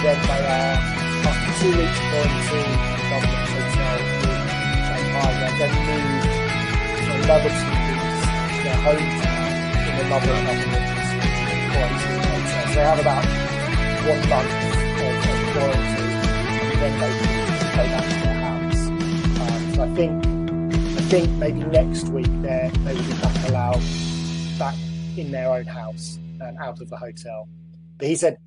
then they are, after 2 weeks quarantine in the government hotel in Shanghai, they're then moved for another 2 weeks to their hometown in another government quarantine hotel. So they have about 1 month of quarantine, and then they can go back to their house. So I think maybe next week they will be allowed back in their own house and out of the hotel. But he said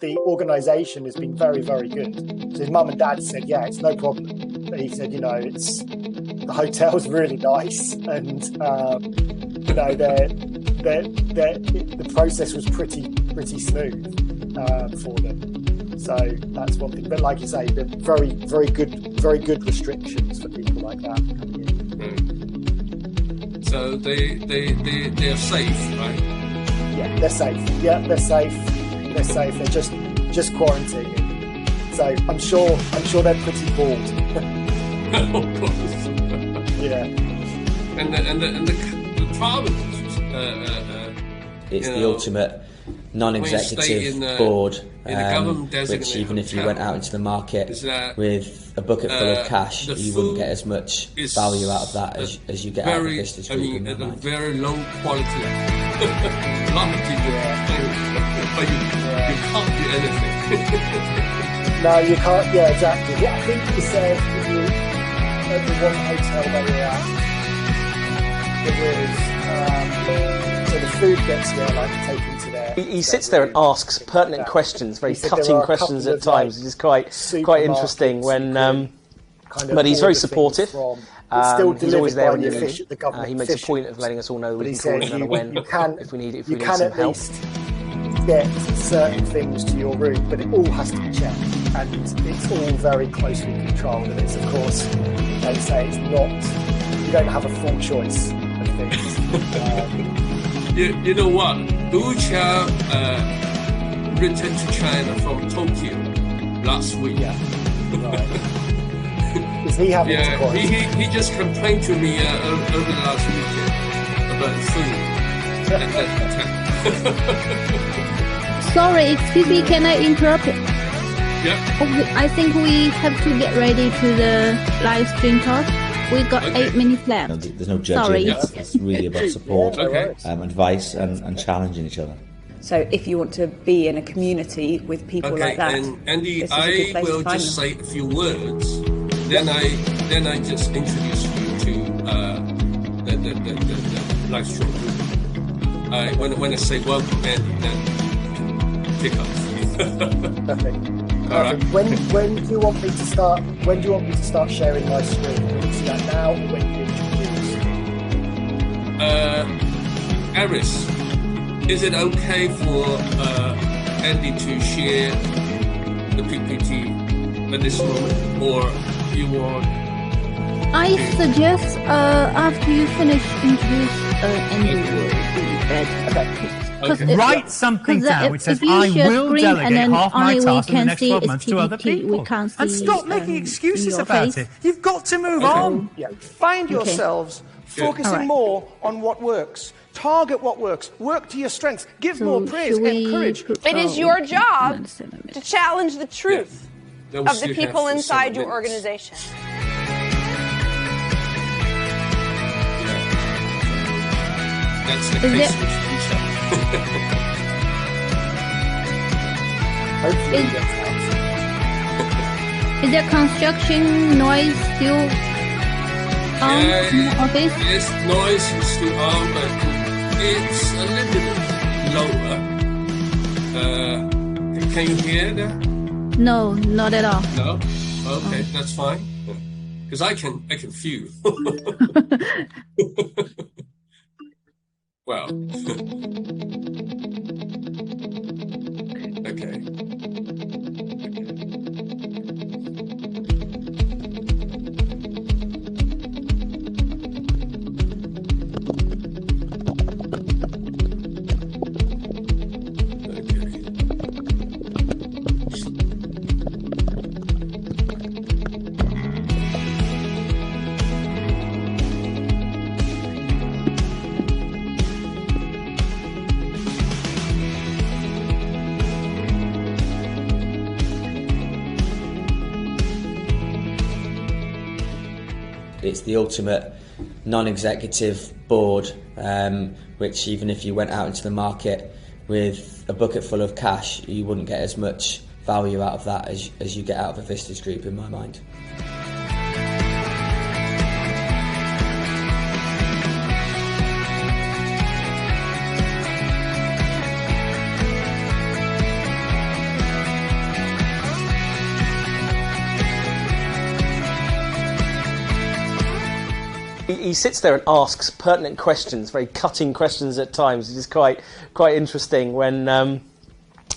the organisation has been very, very good. So his mum and dad said, yeah, it's no problem. But he said, the hotel's really nice, and the process was pretty smooth for them. So that's one thing. But like you say, they're very, very good restrictions for people like that coming in. So they're safe, right? Yeah, they're safe. They're safe. They're just quarantining. So I'm sure they're pretty bored. Of course. Yeah. And the province. It's the ultimate non-executive board, which even if you went out into the market with a bucket full of cash, you wouldn't get as much value out of that as you get out of Vistage Group. At a very low quality. But you can't do anything. No, you can't. Yeah, exactly. Yeah, I think he said at the one hotel that we were at, so the food gets taken to their. He sits there and asks pertinent questions, very cutting questions at times, which is quite interesting. But he's very supportive. He's always there when you need. He makes a point of letting us all know we can call him when if we need some help. Get certain things to your room, but it all has to be checked, and it's all very closely controlled. And it's, of course, they say it's not. You don't have a full choice of things. You know what? Ucha returned to China from Tokyo last week. Yeah, right. Is he having to quarantine? He just complained to me over the last weekend about food at that hotel. Sorry, excuse me, can I interrupt? Yeah. I think we have to get ready to the live stream talk. We've got 8 minutes left. No, there's no judging. It's really about support, advice, and challenging each other. So if you want to be in a community with people like that, and Andy, I will just say a few words. Then I just introduce you to the live stream group. When I say welcome, Andy, then pick up. Perfect. All right. When do you want me to start? When do you want me to start sharing my screen? Do you want to do that now, or when you introduce? Aris, is it okay for Andy to share the PPT at this moment, or you want? I suggest after you finish introduce Andy will be better. Okay. Write something down which says, I will delegate half my task in the next 12 months to other people. And stop making excuses about it. You've got to move on. Yeah. Find yourselves focusing more on what works. Target what works. Work to your strengths. Give more praise. Encourage. It is your job to challenge the truth of the people inside your organization. That's the case with Is there construction noise still on in the office? Yes, noise is still on, but it's a little bit lower. Can you hear that? No, not at all. No? Okay, that's fine. Because I can feel. Well. Okay. It's the ultimate non-executive board, which even if you went out into the market with a bucket full of cash, you wouldn't get as much value out of that as you get out of a Vistage group, in my mind. He sits there and asks pertinent questions, very cutting questions at times, which is quite interesting.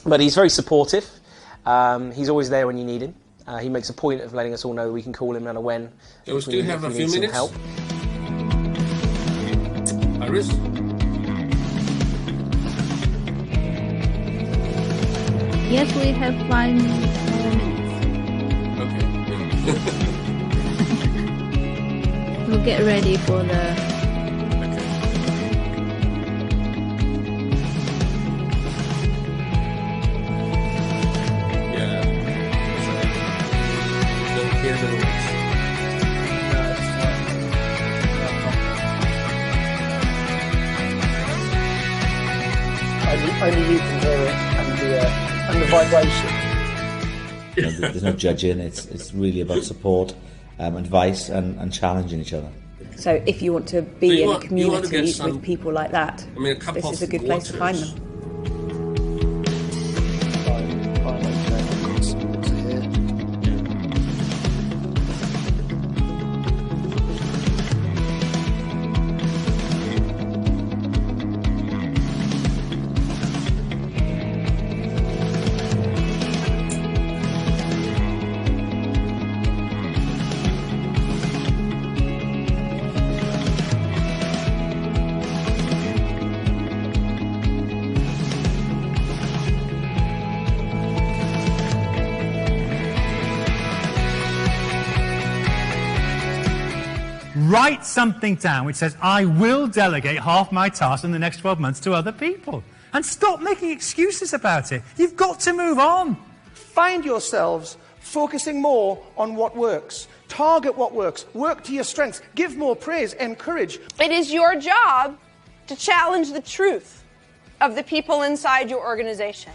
But he's very supportive. He's always there when you need him. He makes a point of letting us all know we can call him no matter when. Do you have a few minutes? Help. Iris? Yes, we have 5 more minutes. Okay. We'll get ready for the... Only you can hear it, and the vibration. There's no judging. It's really about support, advice, and challenging each other. So if you want to be in a community with people like that, this is a good place to find them. Write something down which says, I will delegate half my tasks in the next 12 months to other people. And stop making excuses about it. You've got to move on. Find yourselves focusing more on what works. Target what works. Work to your strengths. Give more praise. Encourage. It is your job to challenge the truth of the people inside your organization.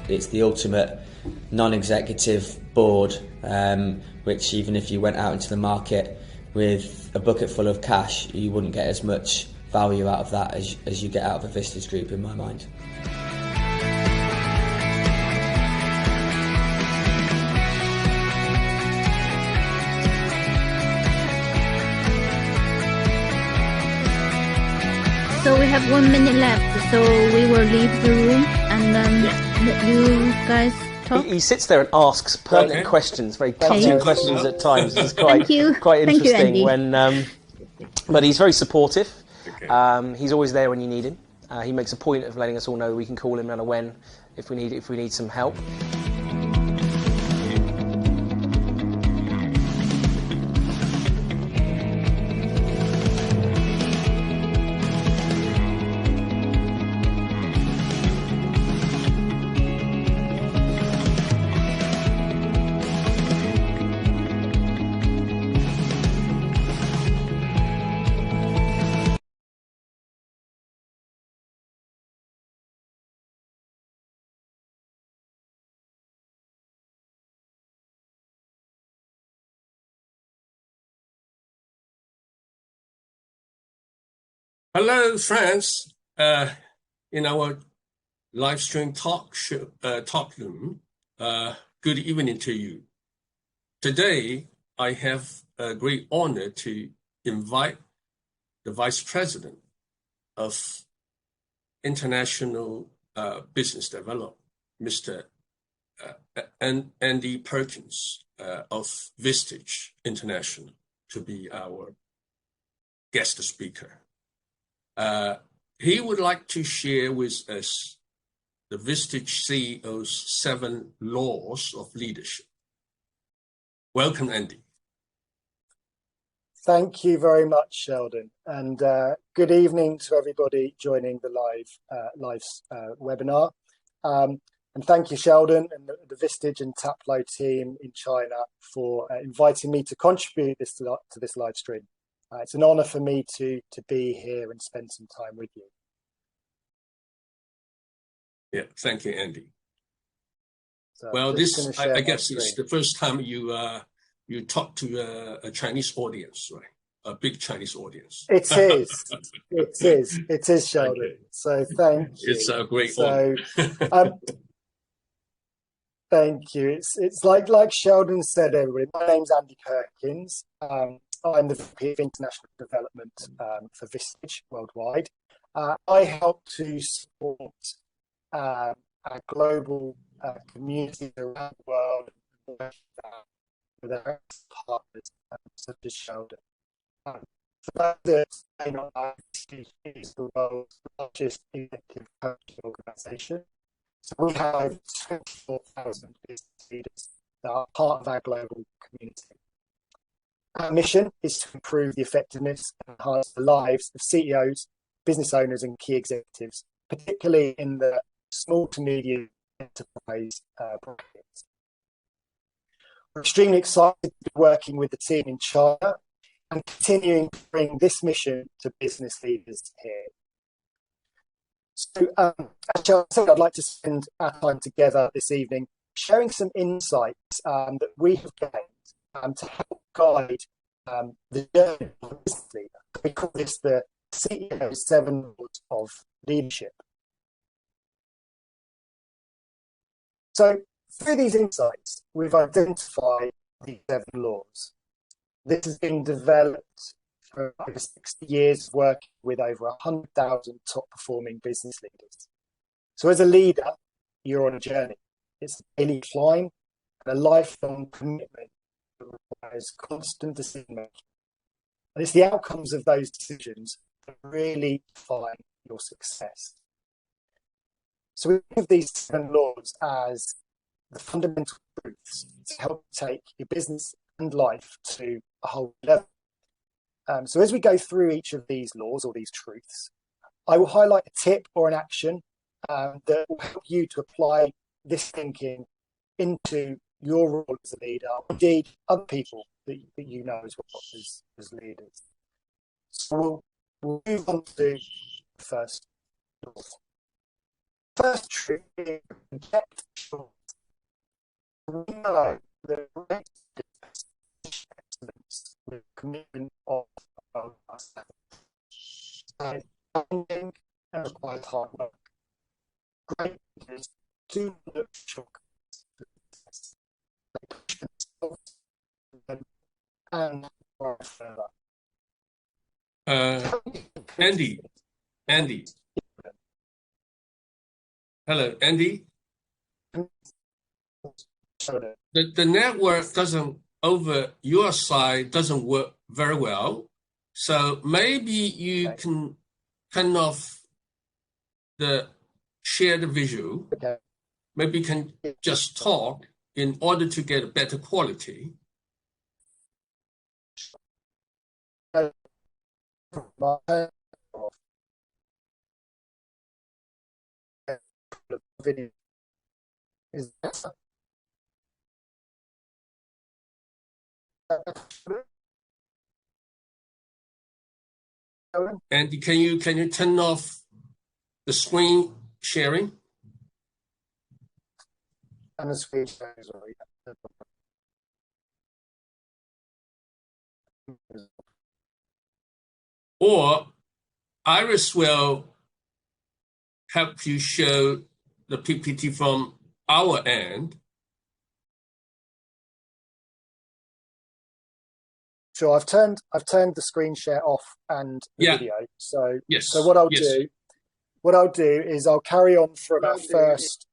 It's the ultimate non-executive board, which even if you went out into the market with a bucket full of cash, you wouldn't get as much value out of that as you get out of a Vistage group, in my mind. So we have 1 minute left, so we will leave the room and let you guys talk. He sits there and asks pertinent questions, very cutting questions at times. It's quite interesting. But he's very supportive. He's always there when you need him. He makes a point of letting us all know we can call him no matter when if we need some help. Hello, friends. In our live stream talk room, good evening to you. Today, I have a great honor to invite the Vice President of International Business Development, Mr. Andy Perkins of Vistage International, to be our guest speaker. He would like to share with us the Vistage CEO's 7 laws of leadership. Welcome, Andy. Thank you very much, Sheldon, and good evening to everybody joining the live webinar. And thank you, Sheldon, and the Vistage and Taplow team in China for inviting me to contribute to this live stream. It's an honor for me to be here and spend some time with you. Yeah, thank you, Andy. So well, I guess it's the first time you talk to a Chinese audience, right? A big Chinese audience. It is, Sheldon. Okay. So thank you. It's a great honor. Thank you. It's like Sheldon said, everybody. My name's Andy Perkins. I'm the VP of International Development for Vistage Worldwide. I help to support our global community around the world with our partners such as Sheldon. For those that may not know, Vistage is the world's largest executive coaching organisation. So we have over 24,000 business leaders that are part of our global community. Our mission is to improve the effectiveness and enhance the lives of CEOs, business owners and key executives, particularly in the small to medium enterprise brackets. We're extremely excited to be working with the team in China and continuing to bring this mission to business leaders here. So, as I said, I'd like to spend our time together this evening sharing some insights that we have gained to help guide the journey of a business leader. We call this the CEO 7 laws of leadership. So through these insights, we've identified these 7 laws. This has been developed for over 60 years of working with over 100,000 top performing business leaders. So as a leader, you're on a journey. It's a daily climb and a lifelong commitment that requires constant decision making. And it's the outcomes of those decisions that really define your success. So we have these 7 laws as the fundamental truths to help take your business and life to a whole level. So as we go through each of these laws or these truths, I will highlight a tip or an action that will help you to apply this thinking into your role as a leader, or indeed other people that you know as well as leaders. So we'll move on to the first law. First truth is protect your. We know that great excellence with commitment of ourselves. And challenging and requires hard work. Great leaders do look shortcuts for success. They push themselves and go further. Andy. Hello, Andy. The network doesn't over your side doesn't work very well, so maybe you can turn off the share the visual. Okay. Maybe you can just talk in order to get a better quality. Video is that Andy, can you turn off the screen sharing? And the screen sharing as well, yeah. Or Iris will help you show the PPT from our end. Sure, I've turned the screen share off and the video. So what I'll do is I'll carry on from our first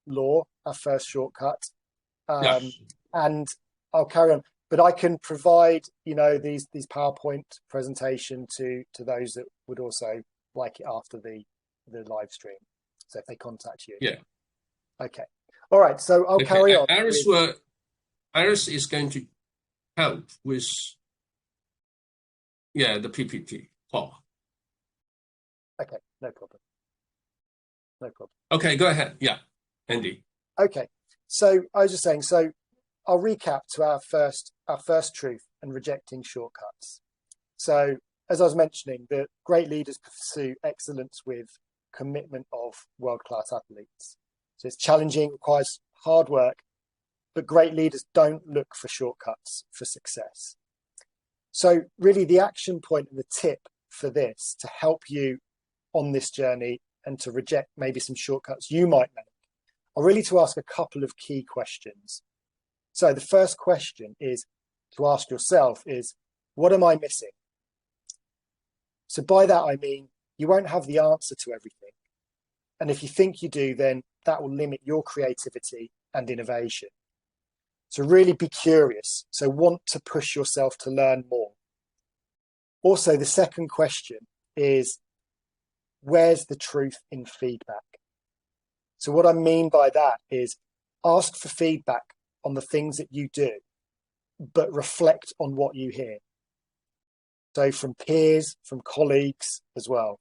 law, our first shortcut, and I'll carry on. But I can provide, these PowerPoint presentation to those that would also like it after the live stream. So if they contact you. Yeah. Okay. All right. So I'll carry on. Iris is going to help with the PPT. Okay. No problem. Okay. Go ahead. Yeah. Andy. Okay. So I was just saying. So I'll recap to our first truth and rejecting shortcuts. So as I was mentioning, the great leaders pursue excellence with commitment of world-class athletes. So it's challenging, requires hard work, but great leaders don't look for shortcuts for success. So really the action point and the tip for this to help you on this journey and to reject maybe some shortcuts you might make are really to ask a couple of key questions. So the first question is to ask yourself is, what am I missing? So by that, I mean, you won't have the answer to everything. And if you think you do, then that will limit your creativity and innovation. So really be curious. So want to push yourself to learn more. Also, the second question is, where's the truth in feedback? So what I mean by that is ask for feedback on the things that you do, but reflect on what you hear. So from peers, from colleagues as well.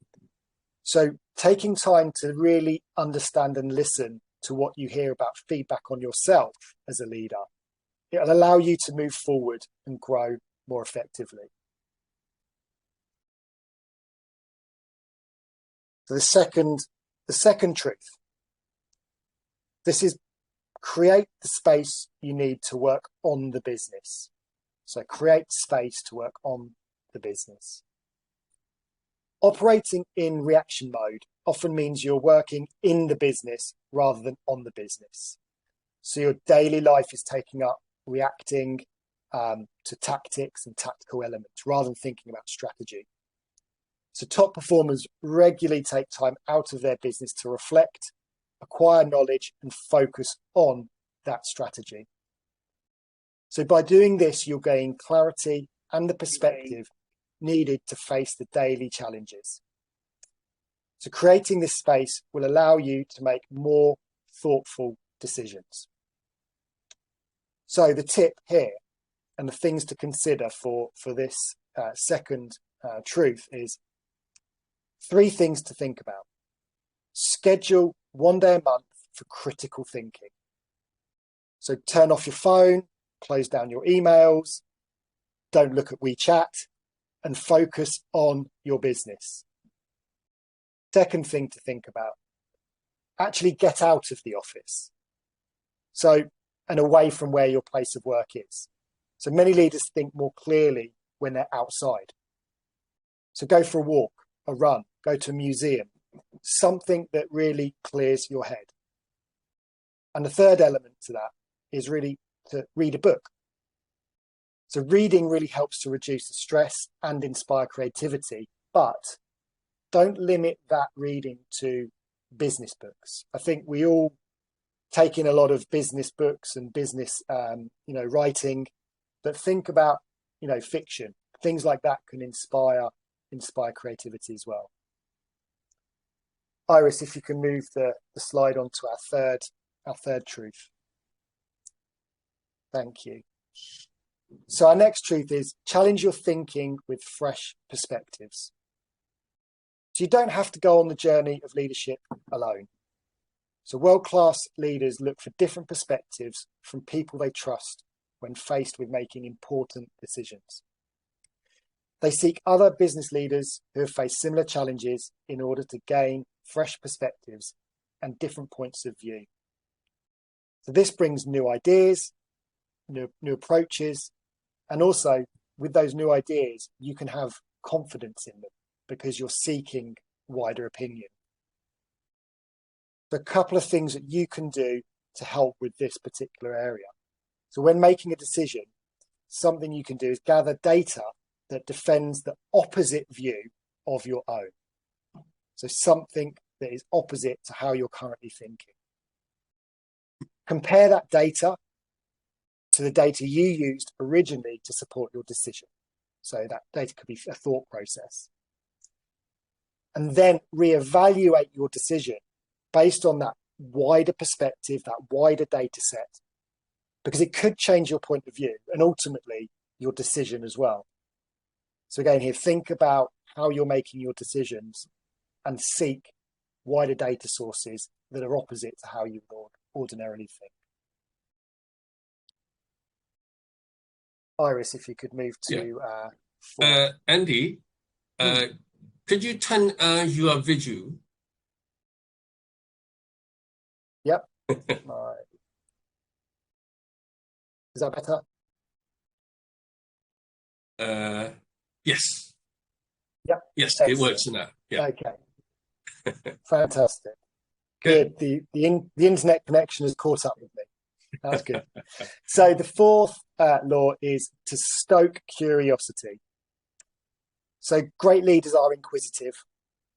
So taking time to really understand and listen to what you hear about feedback on yourself as a leader, it'll allow you to move forward and grow more effectively. So the second truth, this is create the space you need to work on the business. So create space to work on the business. Operating in reaction mode often means you're working in the business rather than on the business. So your daily life is taking up reacting to tactics and tactical elements rather than thinking about strategy. So top performers regularly take time out of their business to reflect, acquire knowledge and focus on that strategy. So by doing this, you'll gain clarity and the perspective needed to face the daily challenges. So creating this space will allow you to make more thoughtful decisions. So the tip here and the things to consider for this second truth is 3 things to think about. Schedule 1 day a month for critical thinking. So turn off your phone, close down your emails, don't look at WeChat, and focus on your business. Second thing to think about, actually get out of the office. So, and away from where your place of work is. So many leaders think more clearly when they're outside. So go for a walk, a run, go to a museum, something that really clears your head. And the third element to that is really to read a book. So reading really helps to reduce the stress and inspire creativity, but don't limit that reading to business books. I think we all take in a lot of business books and business, writing, but think about, fiction. Things like that can inspire creativity as well. Iris, if you can move the slide on to our third truth. Thank you. So our next truth is challenge your thinking with fresh perspectives. So you don't have to go on the journey of leadership alone. So world-class leaders look for different perspectives from people they trust when faced with making important decisions. They seek other business leaders who have faced similar challenges in order to gain fresh perspectives and different points of view. So this brings new ideas, new approaches, and also with those new ideas, you can have confidence in them because you're seeking wider opinion. So a couple of things that you can do to help with this particular area. So when making a decision, something you can do is gather data that defends the opposite view of your own. So something that is opposite to how you're currently thinking. Compare that data to the data you used originally to support your decision. So that data could be a thought process. And then reevaluate your decision based on that wider perspective, that wider data set, because it could change your point of view and ultimately your decision as well. So again, here, think about how you're making your decisions and seek wider data sources that are opposite to how you would ordinarily think. Iris, if you could move to Andy, could you turn your video? Yep. Right. Is that better? Yes. Yep. Yes, excellent. It works now. Yeah. Okay. Fantastic. Good. The internet connection has caught up with me. That's good. So the fourth law is to stoke curiosity. So great leaders are inquisitive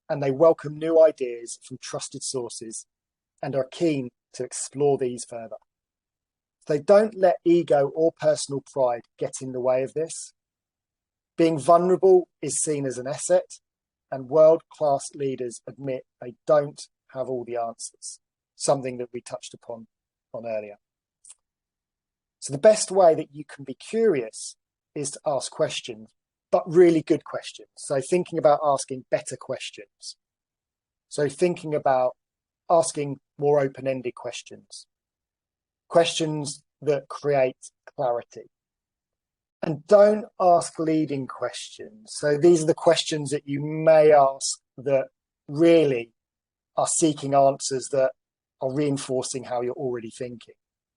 and they welcome new ideas from trusted sources and are keen to explore these further. They don't let ego or personal pride get in the way of this. Being vulnerable is seen as an asset, and world-class leaders admit they don't have all the answers, something that we touched upon earlier. So the best way that you can be curious is to ask questions, but really good questions. So thinking about asking better questions. So thinking about asking more open-ended questions. Questions that create clarity. And don't ask leading questions. So these are the questions that you may ask that really are seeking answers that are reinforcing how you're already thinking,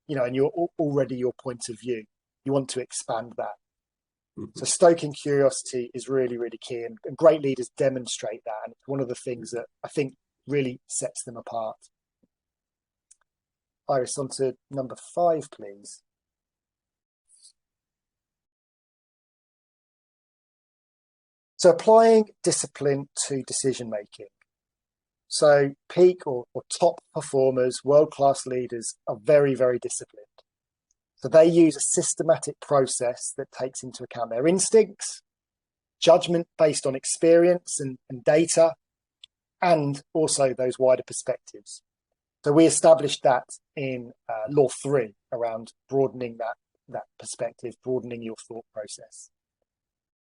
and you're already your point of view. You want to expand that. So stoking curiosity is really, really key. And great leaders demonstrate that. And it's one of the things that I think really sets them apart. Iris, on to number 5, please. So applying discipline to decision making. So peak or top performers, world-class leaders are very, very disciplined. So they use a systematic process that takes into account their instincts, judgment based on experience and data, and also those wider perspectives. So we established that in Law 3 around broadening that perspective, broadening your thought process.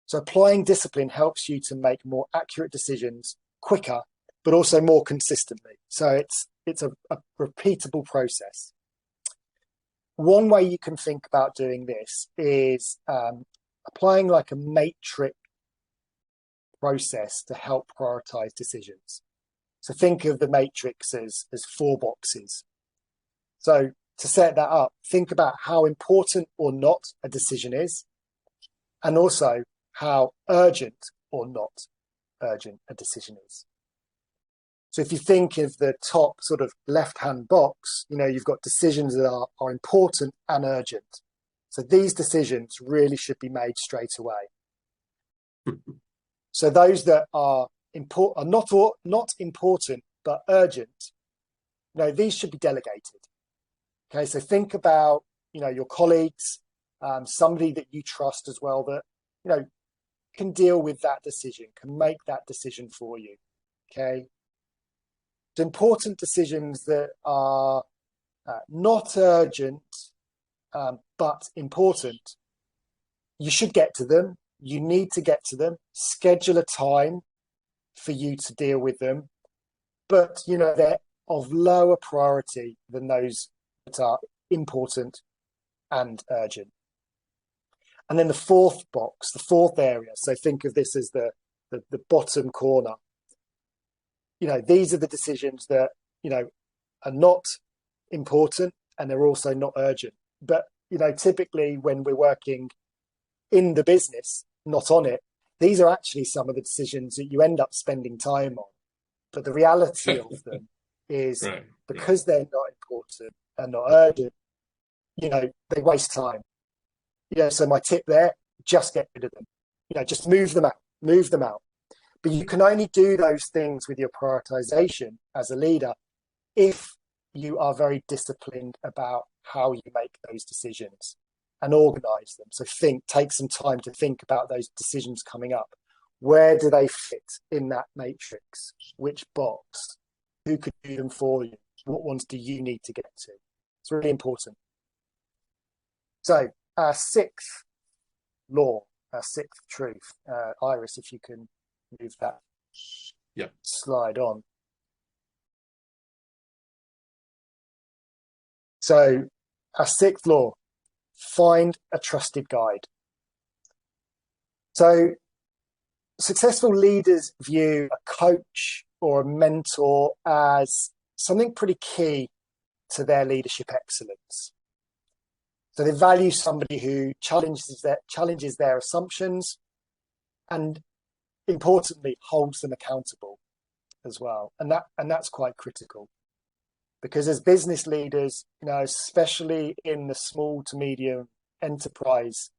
So applying discipline helps you to make more accurate decisions quicker, but also more consistently. So it's a repeatable process. One way you can think about doing this is applying like a matrix process to help prioritize decisions. So think of the matrix as 4 boxes. So to set that up, think about how important or not a decision is, and also how urgent or not urgent a decision is. So if you think of the top sort of left-hand box, you've got decisions that are important and urgent. So these decisions really should be made straight away. So those that are not important but urgent, these should be delegated. Okay, so think about your colleagues, somebody that you trust as well that can deal with that decision, can make that decision for you. Okay. So important decisions that are not urgent but important, you should get to them. You need to get to them. Schedule a time for you to deal with them, but they're of lower priority than those that are important and urgent. And then the fourth box, the fourth area, so think of this as the bottom corner. These are the decisions that are not important and they're also not urgent, but typically when we're working in the business, not on it, these are actually some of the decisions that you end up spending time on. But the reality of them is because they're not important and not urgent, they waste time. So my tip there, just get rid of them. Just move them out. But you can only do those things with your prioritization as a leader if you are very disciplined about how you make those decisions and organize them. So take some time to think about those decisions coming up. Where do they fit in that matrix? Which box? Who could do them for you? What ones do you need to get to? It's really important. So our sixth law, our sixth truth, Iris, if you can move that slide on. So our sixth law, find a trusted guide. So successful leaders view a coach or a mentor as something pretty key to their leadership excellence. So they value somebody who challenges their assumptions and, importantly, holds them accountable as well. And that's quite critical, because as business leaders, especially in the small to medium enterprise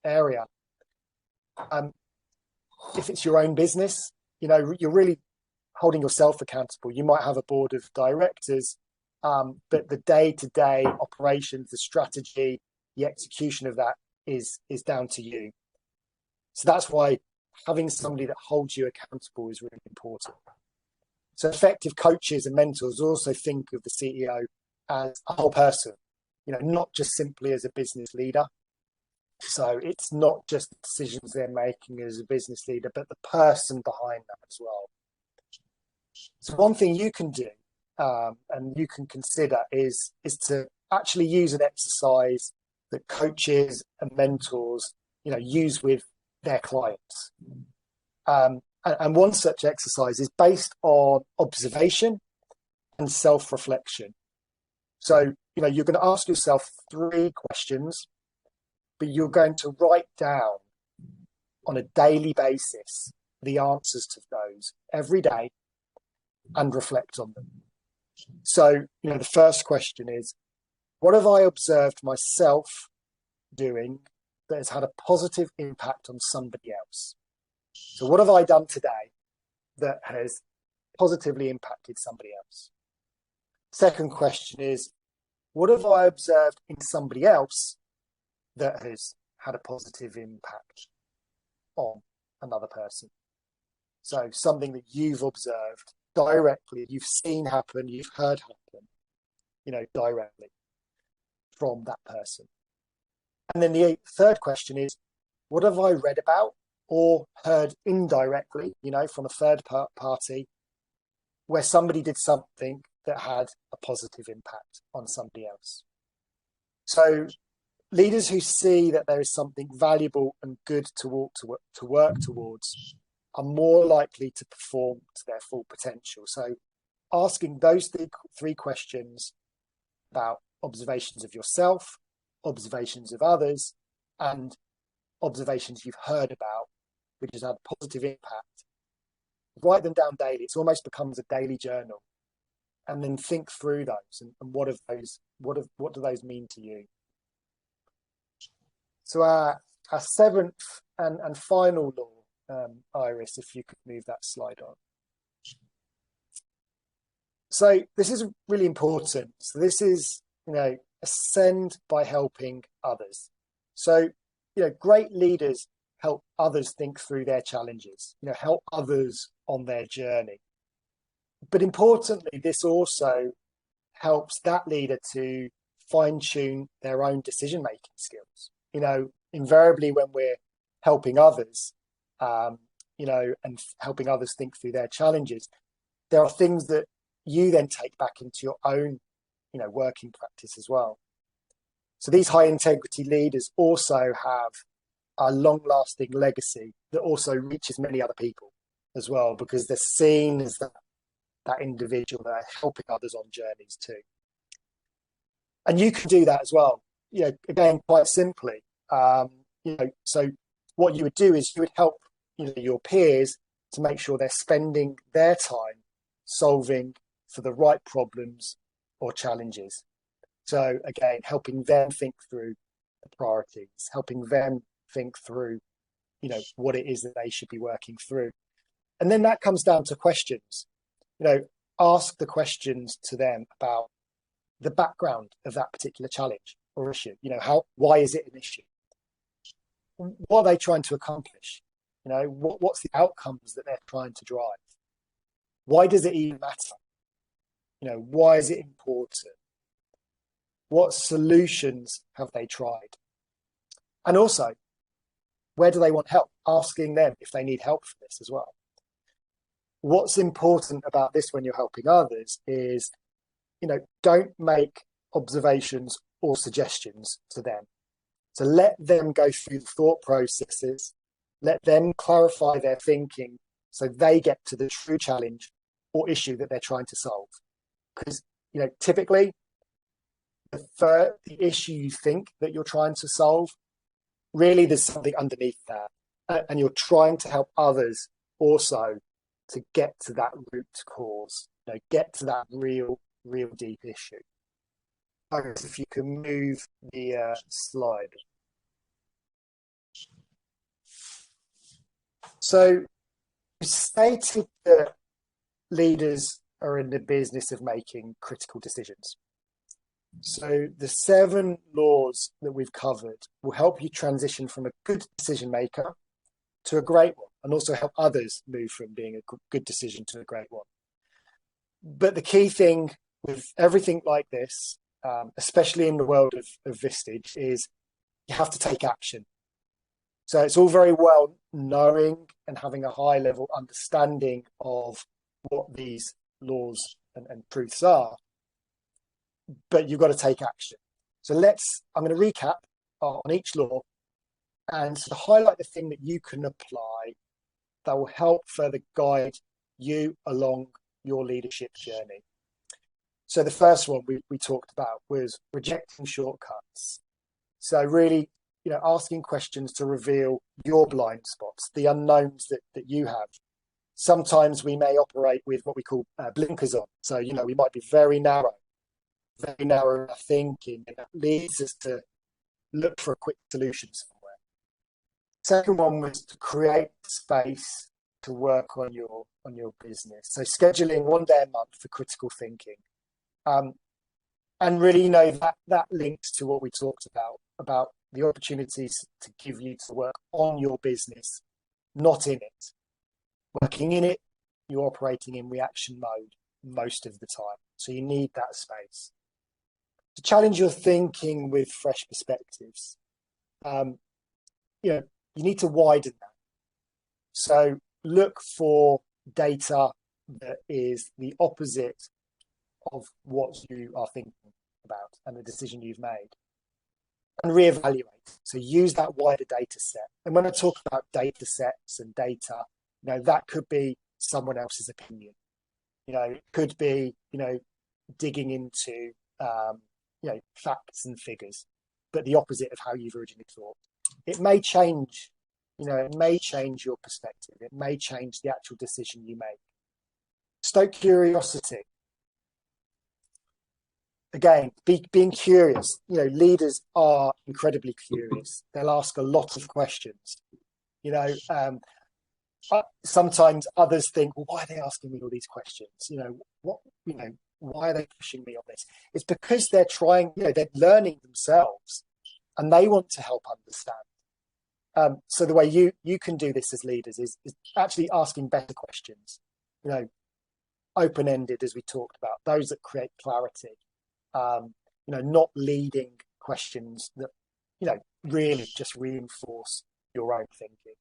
area, if it's your own business, you're really holding yourself accountable. You might have a board of directors, but the day-to-day operations, the strategy, the execution of that is down to you. So that's why having somebody that holds you accountable is really important. So effective coaches and mentors also think of the CEO as a whole person, not just simply as a business leader. So it's not just the decisions they're making as a business leader, but the person behind that as well. So one thing you can do and you can consider is to actually use an exercise that coaches and mentors, use with their clients. And one such exercise is based on observation and self-reflection. So, you're going to ask yourself 3 questions, but you're going to write down on a daily basis the answers to those every day and reflect on them. So, the first question is, what have I observed myself doing that has had a positive impact on somebody else? So what have I done today that has positively impacted somebody else? Second question is, what have I observed in somebody else that has had a positive impact on another person? So something that you've observed directly, you've seen happen, you've heard happen, directly from that person. And then the third question is, what have I read about or heard indirectly, from a third party, where somebody did something that had a positive impact on somebody else? So leaders who see that there is something valuable and good to work towards are more likely to perform to their full potential. So asking those 3 questions about observations of yourself, observations of others, and observations you've heard about, which has had a positive impact, write them down daily. It almost becomes a daily journal, and then think through those and what do those mean to you? So our 7th and final law, Iris, if you could move that slide on. So this is really important. So this is, ascend by helping others. So, great leaders help others think through their challenges, help others on their journey. But importantly, this also helps that leader to fine-tune their own decision-making skills. Invariably when we're helping others, and helping others think through their challenges, there are things that you then take back into your own, working practice as well. So these high-integrity leaders also have a long-lasting legacy that also reaches many other people as well, because they're seen as that individual that are helping others on journeys too. And you can do that as well. Again, quite simply, so what you would do is you would help your peers to make sure they're spending their time solving for the right problems or challenges. So again, helping them think through the priorities, helping them think through, what it is that they should be working through. And then that comes down to questions. Ask the questions to them about the background of that particular challenge or issue. Why is it an issue? What are they trying to accomplish? What's the outcomes that they're trying to drive? Why does it even matter? Why is it important? What solutions have they tried? And also, where do they want help? Asking them if they need help for this as well. What's important about this when you're helping others is, don't make observations or suggestions to them. So let them go through the thought processes, let them clarify their thinking so they get to the true challenge or issue that they're trying to solve. Because, typically, the issue you think that you're trying to solve, really there's something underneath that. And you're trying to help others also to get to that root cause, get to that real deep issue. If you can move the slide. So you stated that leaders are in the business of making critical decisions. So the 7 laws that we've covered will help you transition from a good decision maker to a great one, and also help others move from being a good decision to a great one. But the key thing with everything like this, especially in the world of Vistage, is you have to take action. So it's all very well knowing and having a high level understanding of what these laws and truths are, but you've got to take action. So I'm going to recap on each law and sort of highlight the thing that you can apply that will help further guide you along your leadership journey. So the first one we talked about was rejecting shortcuts. So really, asking questions to reveal your blind spots, the unknowns that you have. Sometimes we may operate with what we call blinkers on. So, we might be very narrow in our thinking, and that leads us to look for a quick solution somewhere. Second one was to create space to work on your business. So scheduling 1 day a month for critical thinking. And really, that links to what we talked about the opportunities to give you to work on your business, not in it. Working in it, you're operating in reaction mode most of the time. So you need that space. To challenge your thinking with fresh perspectives, you need to widen that. So look for data that is the opposite of what you are thinking about and the decision you've made. And reevaluate. So use that wider data set. And when I talk about data sets and data, that could be someone else's opinion. It could be, digging into, facts and figures, but the opposite of how you've originally thought. It may change, it may change your perspective. It may change the actual decision you make. Stoke curiosity. Again, being curious. Leaders are incredibly curious. They'll ask a lot of questions. Sometimes others think, well, why are they asking me all these questions? Why are they pushing me on this? It's because they're trying, they're learning themselves and they want to help understand. So the way you can do this as leaders is actually asking better questions, open-ended, as we talked about, those that create clarity, not leading questions that, really just reinforce your own thinking.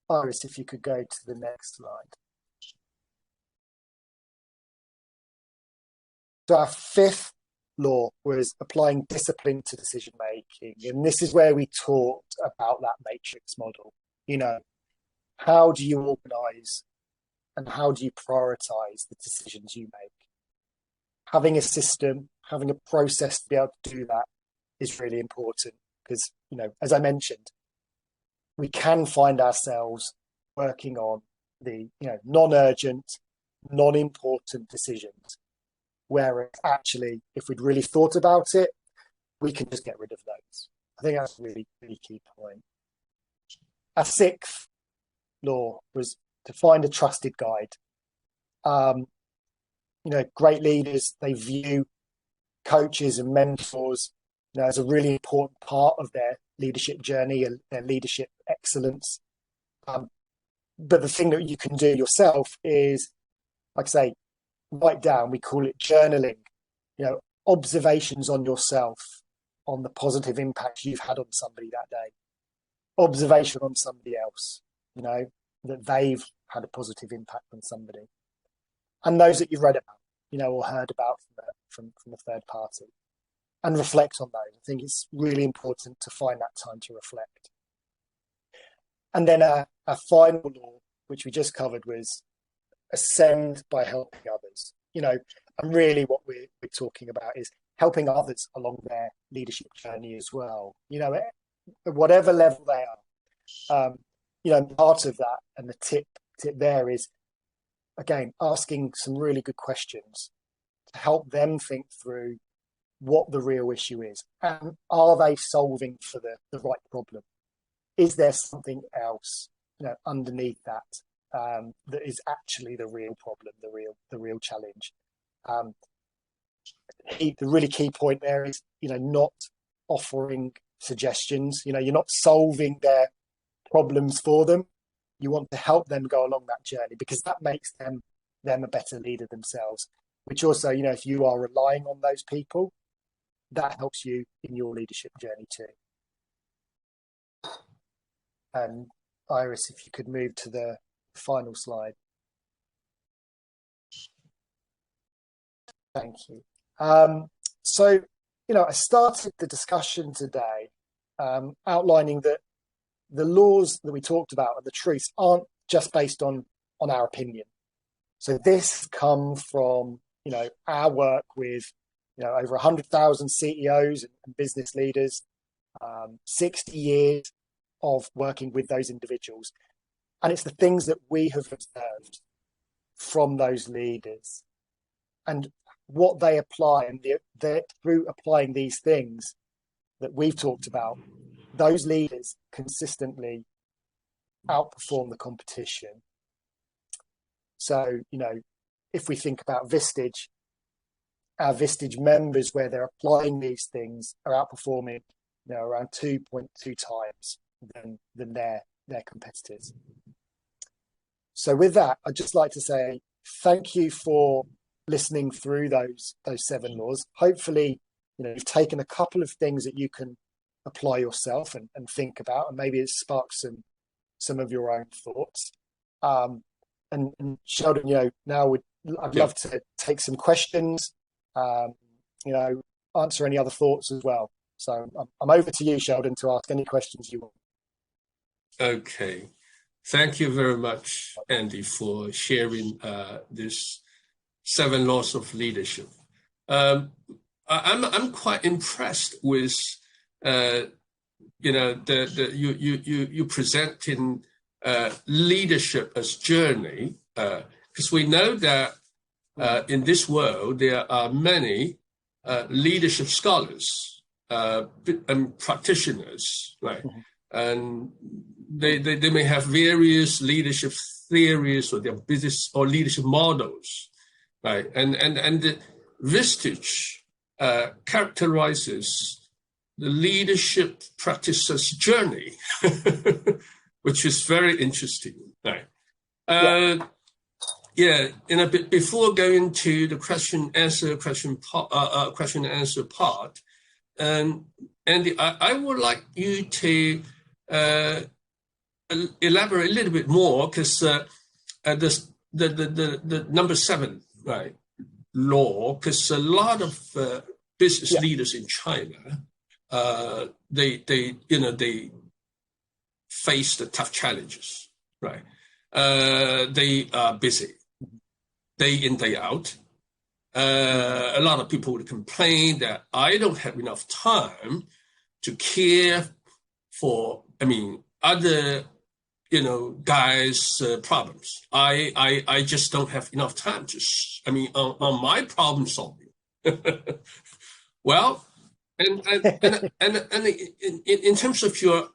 Iris, if you could go to the next slide. So our 5th law was applying discipline to decision making. And this is where we talked about that matrix model. How do you organize and how do you prioritize the decisions you make? Having a system, having a process to be able to do that is really important because, as I mentioned, we can find ourselves working on the non-urgent, non-important decisions, whereas actually, if we'd really thought about it, we can just get rid of those. I think that's a really, really key point. Our 6th law was to find a trusted guide. Great leaders, they view coaches and mentors as a really important part of their leadership journey and their leadership excellence. But the thing that you can do yourself is, like I say, write down, we call it journaling, observations on yourself, on the positive impact you've had on somebody that day, observation on somebody else, that they've had a positive impact on somebody, and those that you've read about, or heard about from a third party, and reflect on those. I think it's really important to find that time to reflect. And then our final law, which we just covered, was ascend by helping others. And really what we're talking about is helping others along their leadership journey as well. At whatever level they are. Part of that, and the tip there is, again, asking some really good questions to help them think through what the real issue is, and are they solving for the right problem? Is there something else, underneath that that is actually the real problem, the real challenge? The really key point there is, not offering suggestions. You're not solving their problems for them. You want to help them go along that journey, because that makes them a better leader themselves. Which also, if you are relying on those people, that helps you in your leadership journey too. And Iris, if you could move to the final slide. Thank you. So, I started the discussion today outlining that the laws that we talked about and the truths aren't just based on our opinion. So this comes from, our work with, over 100,000 CEOs and business leaders, 60 years of working with those individuals. And it's the things that we have observed from those leaders and what they apply, and through applying these things that we've talked about, those leaders consistently outperform the competition. So, if we think about Vistage, our Vistage members, where they're applying these things, are outperforming, around 2.2 times than their competitors. So with that, I'd just like to say thank you for listening through those 7 laws. Hopefully, you've taken a couple of things that you can apply yourself and think about, and maybe it sparks some of your own thoughts. And Sheldon, now I'd love to take some questions, answer any other thoughts as well. So I'm over to you, Sheldon, to ask any questions you want. Okay. Thank you very much, Andy, for sharing this 7 laws of leadership. I'm quite impressed with you presenting leadership as journey, because we know that in this world there are many leadership scholars and practitioners, right? Mm-hmm. And they may have various leadership theories or their business or leadership models, right? And the Vistage characterizes the leadership practices journey, which is very interesting, right? Before going to the question and answer part, Andy, I would like you to elaborate a little bit more, because the number 7, right, law, because a lot of business leaders in China, they face the tough challenges, right? They are busy, day in, day out. A lot of people would complain that I don't have enough time to care for, other, guys' problems. I just don't have enough time on my problem solving. Well, and in terms of your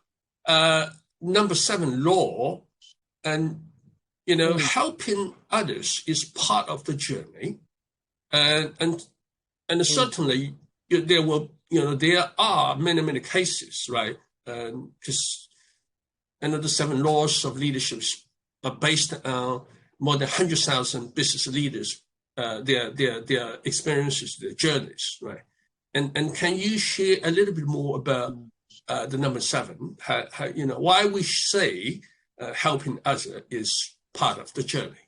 number 7 law, and helping others is part of the journey, and certainly there are many cases, right? Because the 7 laws of leadership are based on more than 100,000 business leaders, their experiences, their journeys, right? And can you share a little bit more about the number 7? How why we say helping others is part of the journey?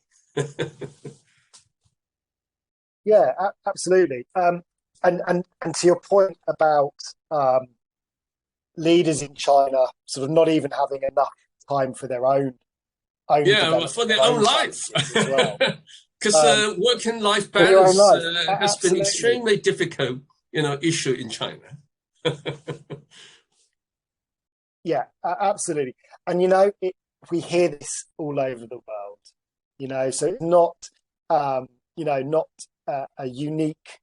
Yeah, absolutely. And to your point about leaders in China sort of not even having enough time for their own for their own life. Because working life balance has been extremely difficult, issue in China. Yeah, absolutely. And we hear this all over the world. So it's not not a unique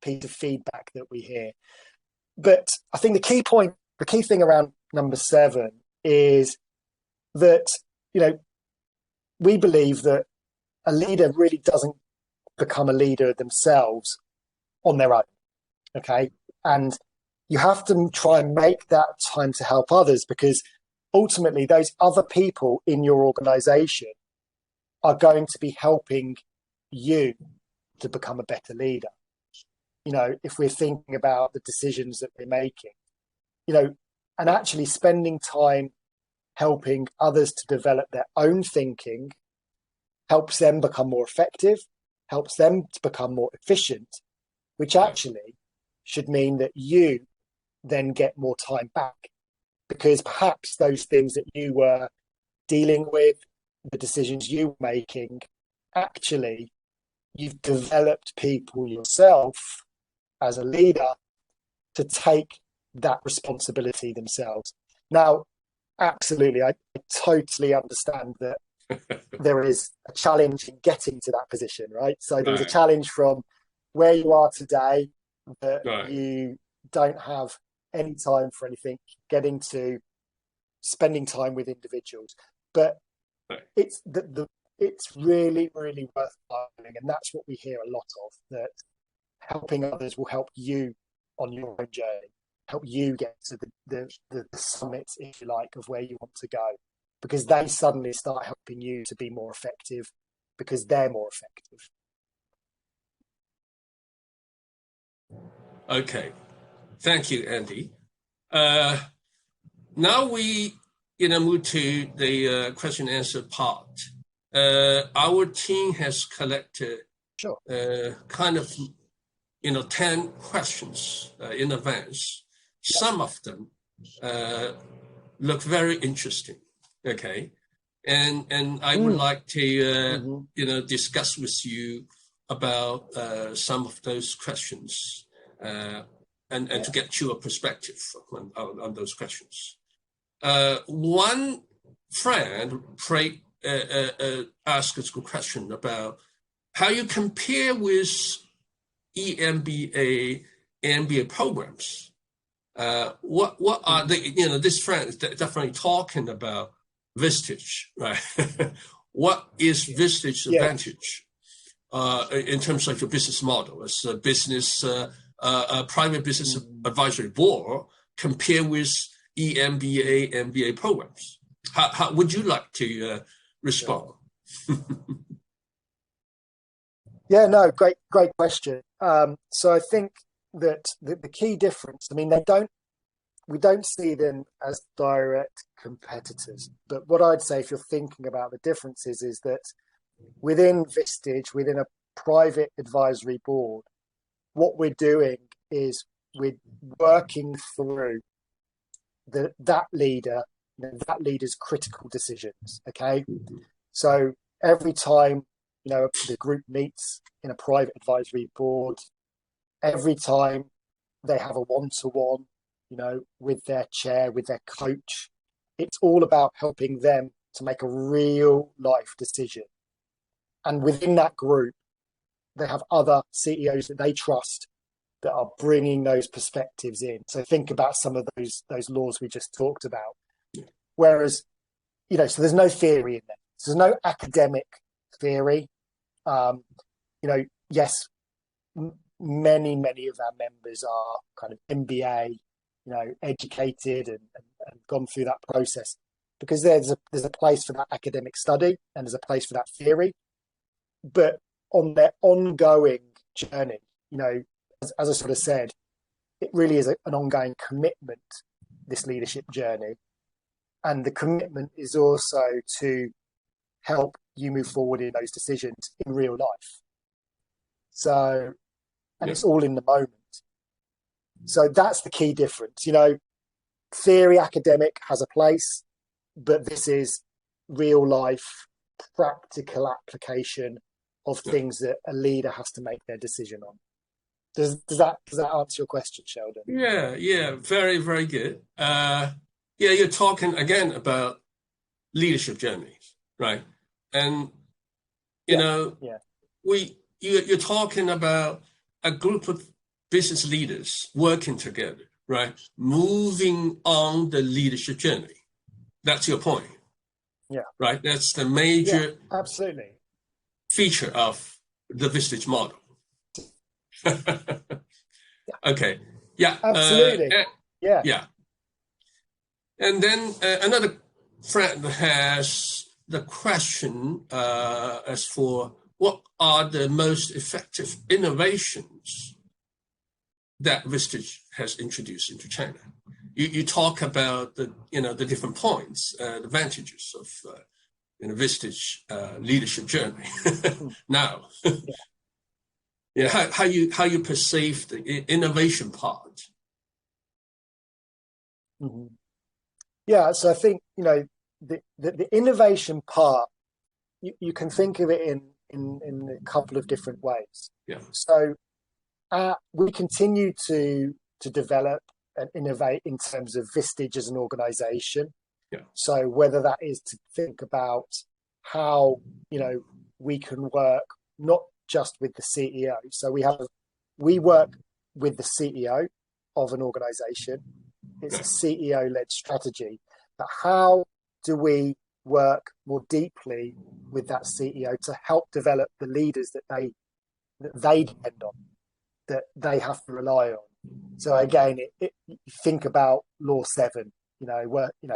piece of feedback that we hear. But I think the key thing around number 7 is that we believe that a leader really doesn't become a leader themselves on their own. Okay. And you have to try and make that time to help others, because ultimately those other people in your organization are going to be helping you to become a better leader. If we're thinking about the decisions that we're making, and actually spending time helping others to develop their own thinking helps them become more effective, helps them to become more efficient, which actually should mean that you then get more time back, because perhaps those things that you were dealing with, the decisions you were making, actually you've developed people yourself as a leader to take that responsibility themselves. Now, absolutely, I totally understand that there is a challenge in getting to that position, right? So there's a challenge from where you are today, that you don't have any time for anything, getting to spending time with individuals. But it's it's really, really worthwhile, and that's what we hear a lot of, that helping others will help you on your own journey, help you get to the summit, if you like, of where you want to go, because they suddenly start helping you to be more effective because they're more effective. Okay, thank you, Andy. Now we move to the question and answer part. Our team has collected kind of 10 questions in advance. Some of them look very interesting. Okay, and I would like to discuss with you about some of those questions, and to get your perspective on those questions. One friend asked us a question about how you compare with EMBA, MBA programs. What are this friend is definitely talking about Vistage, right? What is Vistage's advantage in terms of your business model as a business, private business advisory board, compare with EMBA, MBA programs? How would you like to respond? Yeah, no, great question. So I think that the key difference, we don't see them as direct competitors. But what I'd say, if you're thinking about the differences, is that within Vistage, within a private advisory board, what we're doing is we're working through that leader's critical decisions. Okay, so every time the group meets in a private advisory board, every time they have a one-to-one, with their chair, with their coach, it's all about helping them to make a real life decision. And within that group, they have other CEOs that they trust that are bringing those perspectives in. So think about some of those laws we just talked about. Whereas, so there's no theory in there. So there's no academic theory. Yes, many of our members are kind of MBA, educated and gone through that process, because there's a place for that academic study and there's a place for that theory. But on their ongoing journey, as I sort of said, it really is an ongoing commitment, this leadership journey. And the commitment is also to help you move forward in those decisions in real life. So, and it's all in the moment. So that's the key difference. Theory academic has a place, but this is real life, practical application of things that a leader has to make their decision on. Does that answer your question, Sheldon? Yeah, very, very good. You're talking again about leadership journeys, right? And you're talking about a group of business leaders working together, right? Moving on the leadership journey. That's your point. Yeah. Right. That's the major absolutely feature of the Vistage model. Okay. Yeah. Absolutely. Yeah. And then another friend has the question as for what are the most effective innovations that Vistage has introduced into China. You talk about the different points, the advantages of Vistage leadership journey. Now, how you perceive the innovation part? Mm-hmm. Yeah, so I think the innovation part, you can think of it in a couple of different ways. Yeah. So we continue to develop and innovate in terms of Vistage as an organization. Yeah. So whether that is to think about how we can work not just with the CEO. So we work with the CEO of an organization. It's a CEO-led strategy. But how do we work more deeply with that CEO to help develop the leaders that they depend on, that they have to rely on? So again, you think about Law 7,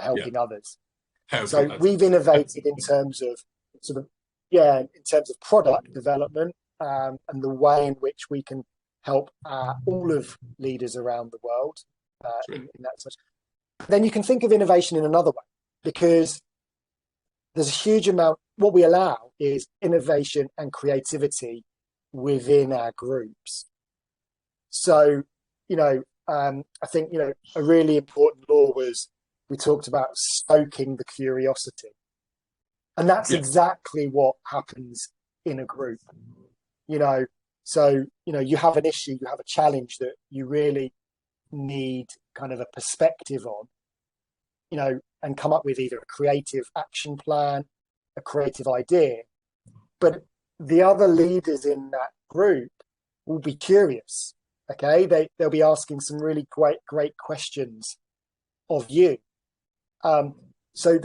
helping others. We've innovated in terms of in terms of product development and the way in which we can help all of leaders around the world in that sense. Then you can think of innovation in another way, because there's a huge amount. What we allow is innovation and creativity within our groups. So, I think, a really important law was, we talked about stoking the curiosity. And that's exactly what happens in a group. So, you have an issue, you have a challenge that you really need kind of a perspective on, and come up with either a creative action plan, a creative idea. But the other leaders in that group will be curious. Okay, they'll be asking some really great questions of you. So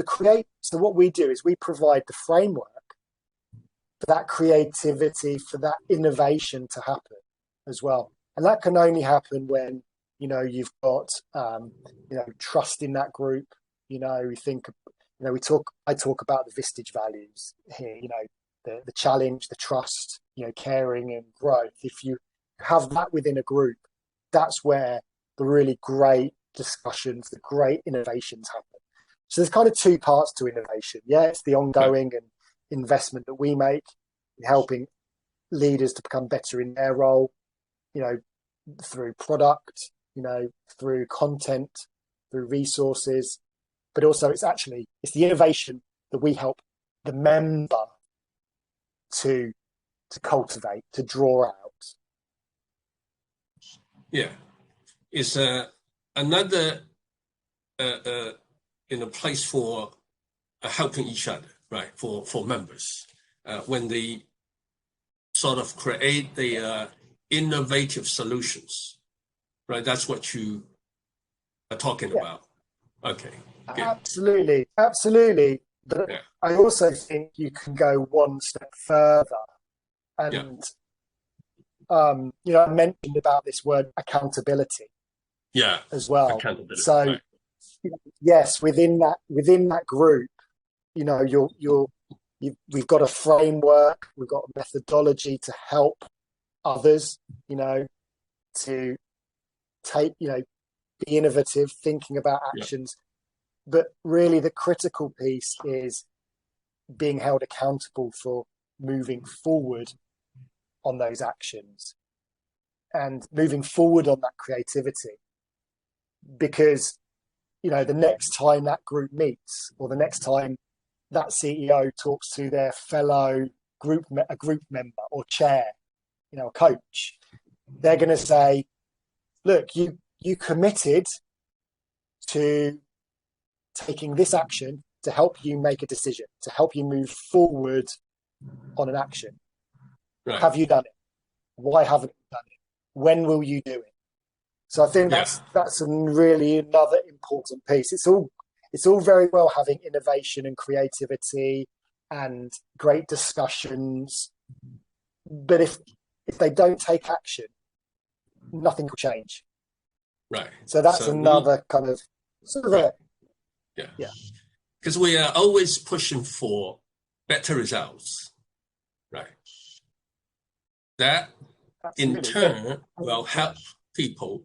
what we do is we provide the framework for that creativity, for that innovation to happen as well. And that can only happen when you've got trust in that group. I talk about the Vistage values here. The challenge, the trust, caring and growth. If you have that within a group, that's where the really great discussions, the great innovations happen. So there's kind of two parts to innovation. Yeah, it's the ongoing and investment that we make in helping leaders to become better in their role, through product, through content, through resources. But also it's the innovation that we help the member to cultivate, to draw out. Yeah, it's another in a place for helping each other, right? For members, when they sort of create the innovative solutions, right? That's what you are talking about. Okay. Good. Absolutely. But I also think you can go one step further. And, I mentioned about this word accountability. Yeah. As well. Accountability. So, right. Yes, within that group, we've got a framework, we've got a methodology to help others, to take, be innovative, thinking about actions. But really the critical piece is being held accountable for moving forward on those actions and moving forward on that creativity. Because, the next time that group meets or the next time that CEO talks to their fellow group member or chair, a coach, they're going to say, look, you committed to taking this action to help you make a decision, to help you move forward on an action. Right. Have you done it? Why haven't you done it? When will you do it? So I think that's really another important piece. It's all very well having innovation and creativity and great discussions, but if they don't take action, nothing will change. Right. So that's another kind of sort of because we are always pushing for better results, right? That in turn will help people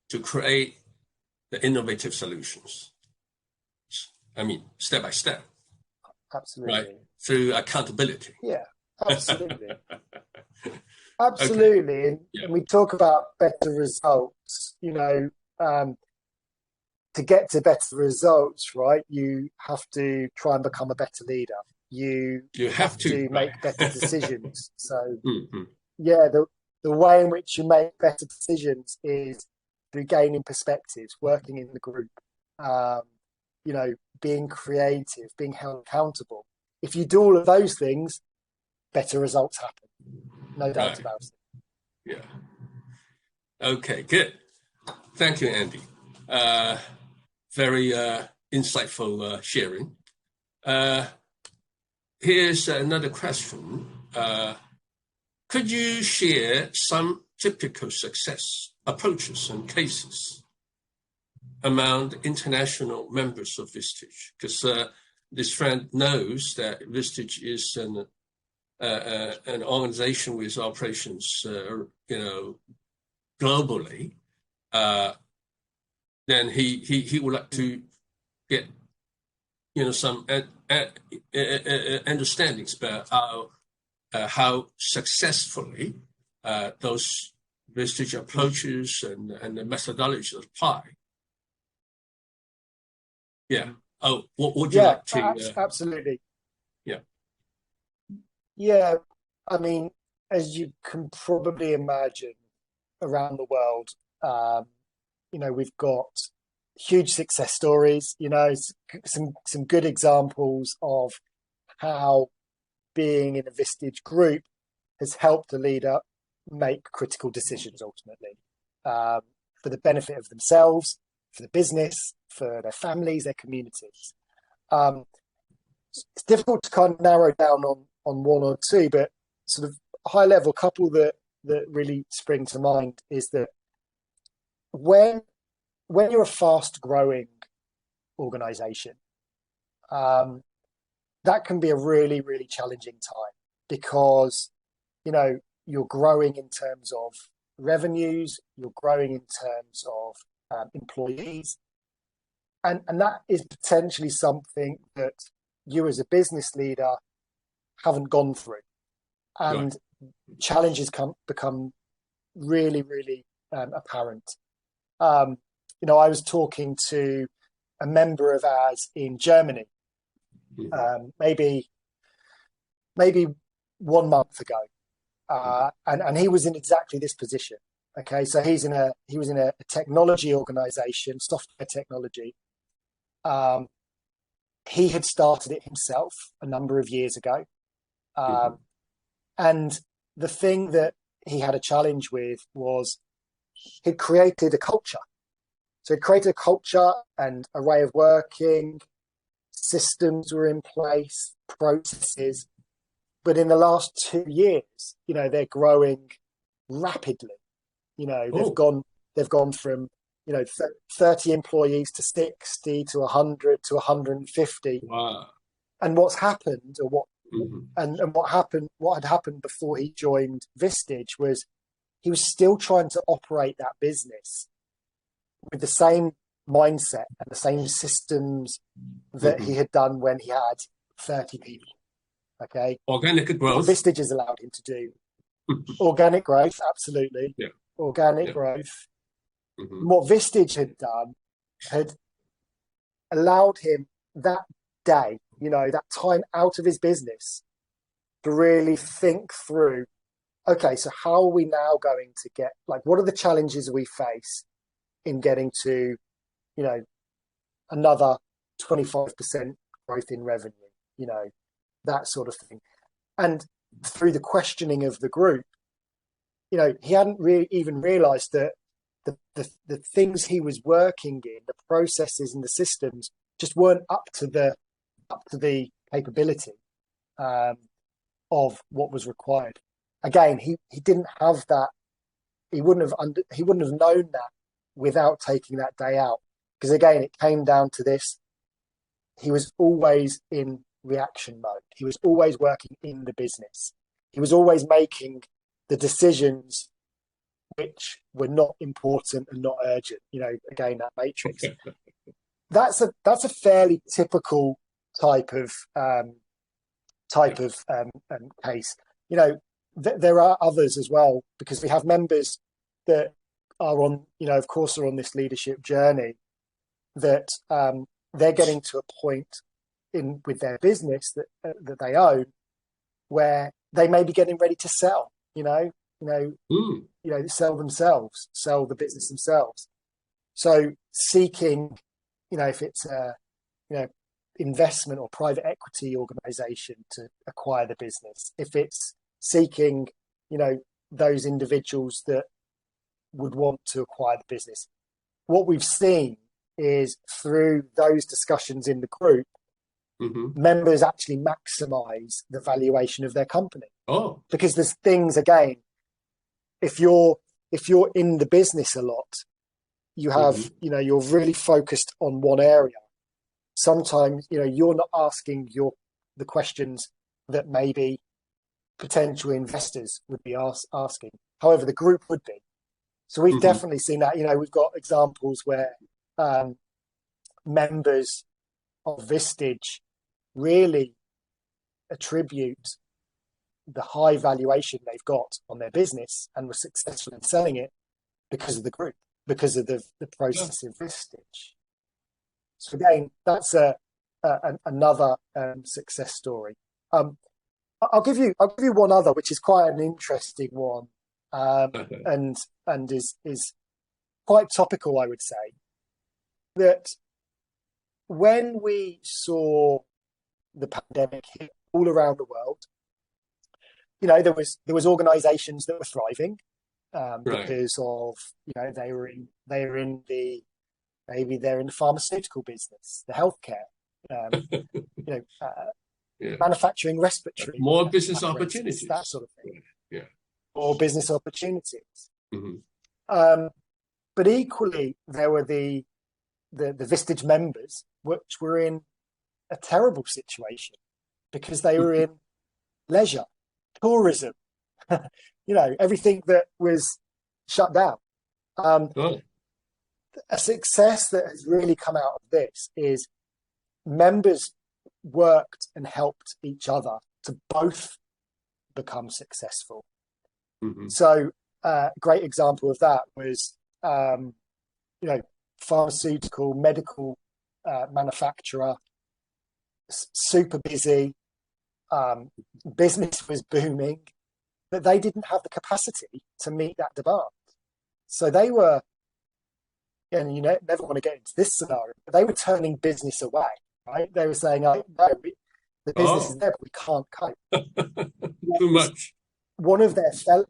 to create the innovative solutions. I mean, step by step. Absolutely. Right? Through accountability. Yeah, absolutely. Absolutely. Okay. And we talk about better results, to get to better results, right? You have to try and become a better leader. You have to make better decisions. So, the way in which you make better decisions is through gaining perspectives, working in the group, being creative, being held accountable. If you do all of those things, better results happen. No doubt about it. Yeah. Okay, good. Thank you, Andy. Very insightful sharing. Here's another question. Could you share some typical success approaches and cases among the international members of Vistage? Because this friend knows that Vistage is an organization with operations, globally. Then he would like to get, some understandings about how successfully those Vistage approaches and the methodologies apply. Yeah. Oh, what would you like to? Absolutely. Yeah. Yeah. I mean, as you can probably imagine, around the world, we've got huge success stories. Some good examples of how being in a Vistage group has helped a leader make critical decisions ultimately, for the benefit of themselves, for the business, for their families, their communities. It's difficult to kind of narrow down on one or two, but sort of high level couple that really spring to mind is that when you're a fast growing organization, that can be a really, really challenging time because, you're growing in terms of revenues, you're growing in terms of employees. And that is potentially something that you as a business leader haven't gone through. And challenges become really, really apparent. I was talking to a member of ours in Germany, maybe 1 month ago, and he was in exactly this position. Okay, so he was in a technology organization, software technology, He had started it himself a number of years ago. And the thing that he had a challenge with was he'd created a culture. So he'd created a culture and a way of working, systems were in place, processes. But in the last 2 years, they're growing rapidly. They've gone from 30 employees to 60 to 100 to 150. Wow. And what's happened, or what had happened before he joined Vistage, was he was still trying to operate that business with the same mindset and the same systems that he had done when he had 30 people. Okay. Organic growth. What Vistage has allowed him to do. Organic growth, absolutely. Yeah. Organic growth. What Vistage had done had allowed him that day, that time out of his business, to really think through, okay, so how are we now going to get, what are the challenges we face in getting to, another 25% growth in revenue, that sort of thing. And through the questioning of the group, he hadn't really even realized that the things he was working in, the processes and the systems, just weren't up to the capability of what was required. Again, he didn't have that. He wouldn't have known that without taking that day out. Because again, it came down to this. He was always in reaction mode. He was always working in the business. He was always making the decisions which were not important and not urgent. Again, that matrix. That's a fairly typical type of case. There are others as well, because we have members that are on, of course, are on this leadership journey, that they're getting to a point with their business that they own where they may be getting ready to sell. Sell themselves, sell the business themselves. So seeking, if it's a, investment or private equity organization to acquire the business, if it's seeking, those individuals that would want to acquire the business, what we've seen is through those discussions in the group, members actually maximize the valuation of their company. Oh, because there's things, again, if you're in the business a lot, you have, you're really focused on one area. Sometimes, you're not asking the questions that maybe potential investors would be asking. However, the group would be. So we've definitely seen that. We've got examples where members of Vistage really attribute the high valuation they've got on their business and were successful in selling it because of the group, because of the process of Vistage. So again, that's another success story. I'll give you one other, which is quite an interesting one, and is quite topical, I would say. That when we saw the pandemic hit all around the world, there was organisations that were thriving because of they were in the pharmaceutical business, the healthcare, manufacturing, respiratory, more business opportunities, that sort of thing. Yeah, more business opportunities. But equally, there were the Vistage members, which were in a terrible situation because they were in leisure, tourism, everything that was shut down. A success that has really come out of this is members worked and helped each other to both become successful. So a great example of that was, pharmaceutical, medical manufacturer, super busy, business was booming, but they didn't have the capacity to meet that demand. So they were and you never want to get into this scenario, but they were turning business away, right? They were saying, no, the business is there, but we can't cope. Too much. One of their fellow,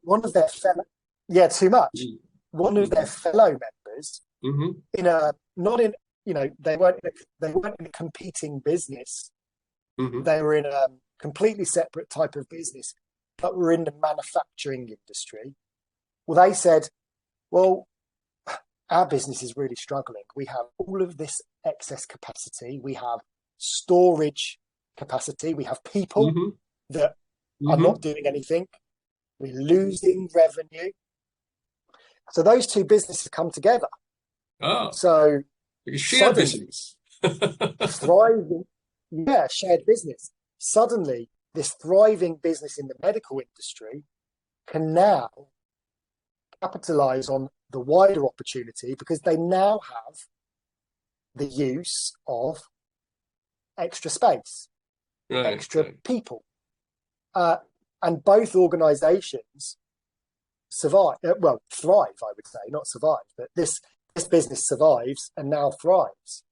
yeah, too much. One of their fellow members, they weren't in a competing business. They were in a completely separate type of business, but were in the manufacturing industry. Well, they said, well, our business is really struggling. We have all of this excess capacity. We have storage capacity. We have people that are not doing anything. We're losing revenue. So those two businesses come together. Oh, so shared business. Thriving, shared business. Suddenly, this thriving business in the medical industry can now capitalize on the wider opportunity because they now have the use of extra space, extra people. And both organizations thrive, I would say, not survive, but this business survives and now thrives.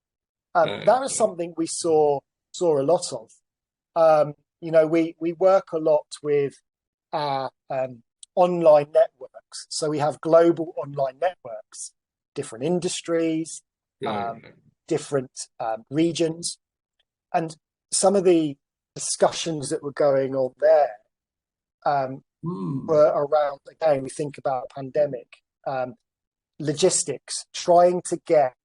That was something we saw a lot of. We work a lot with our online networks. So we have global online networks, different industries, different regions. And some of the discussions that were going on there were around, again, we think about pandemic, logistics, trying to get,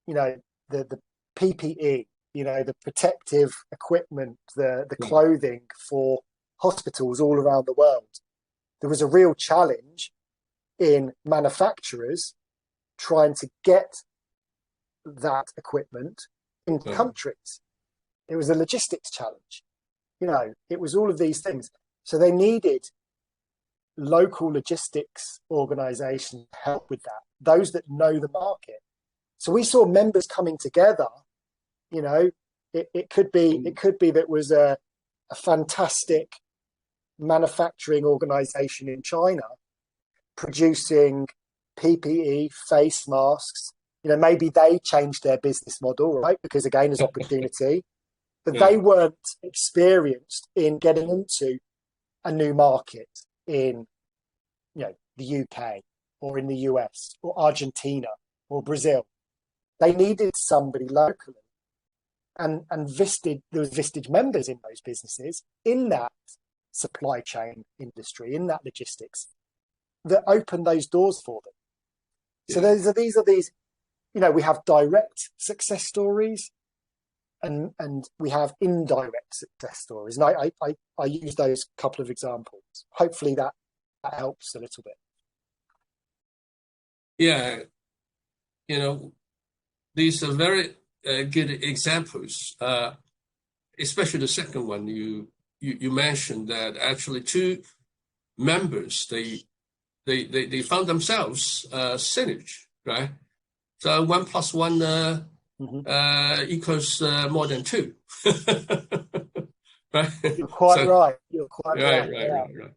the PPE, the protective equipment, the clothing for hospitals all around the world. There was a real challenge in manufacturers trying to get that equipment into countries. It was a logistics challenge. It was all of these things. So they needed local logistics organizations to help with that, those that know the market. So we saw members coming together. It could be that it was a fantastic manufacturing organization in China producing PPE, face masks. Maybe they changed their business model, right? Because again, there's opportunity, but they weren't experienced in getting into a new market in, the UK or in the US or Argentina or Brazil. They needed somebody locally. And Vistage, there was Vistage members in those businesses, in that supply chain industry, in that logistics, that opened those doors for them. So these are these, we have direct success stories and we have indirect success stories. And I use those couple of examples. Hopefully that helps a little bit. Yeah. These are very good examples, especially the second one you mentioned, that actually two members, they found themselves synergy, right? So 1 + 1 equals more than 2. Right? You're quite right. You're quite right. Right.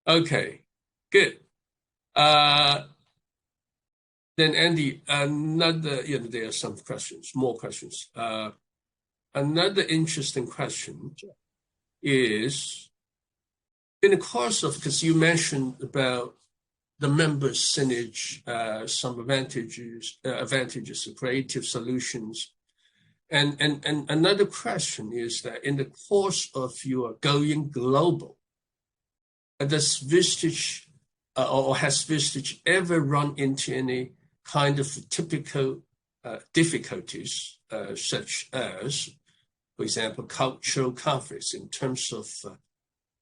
Okay, good. Then Andy, another, there are some questions, more questions. Another interesting question is, in the course of, because you mentioned about the members' synergy, some advantages of creative solutions. And another question is that in the course of your going global, does Vistage or has Vistage ever run into any kind of typical difficulties, such as, for example, cultural conflicts in terms of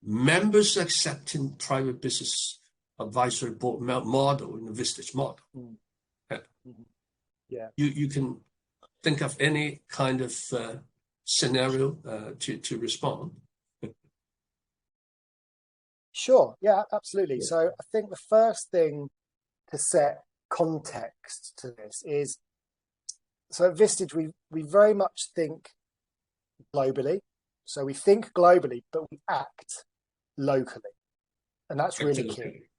members accepting private business advisory board model in the Vistage model? Yeah. You can think of any kind of scenario to respond. Sure. Yeah, absolutely. So I think the first thing to set context to this is, so at Vistage, we very much think globally. So we think globally, but we act locally. And that's really key.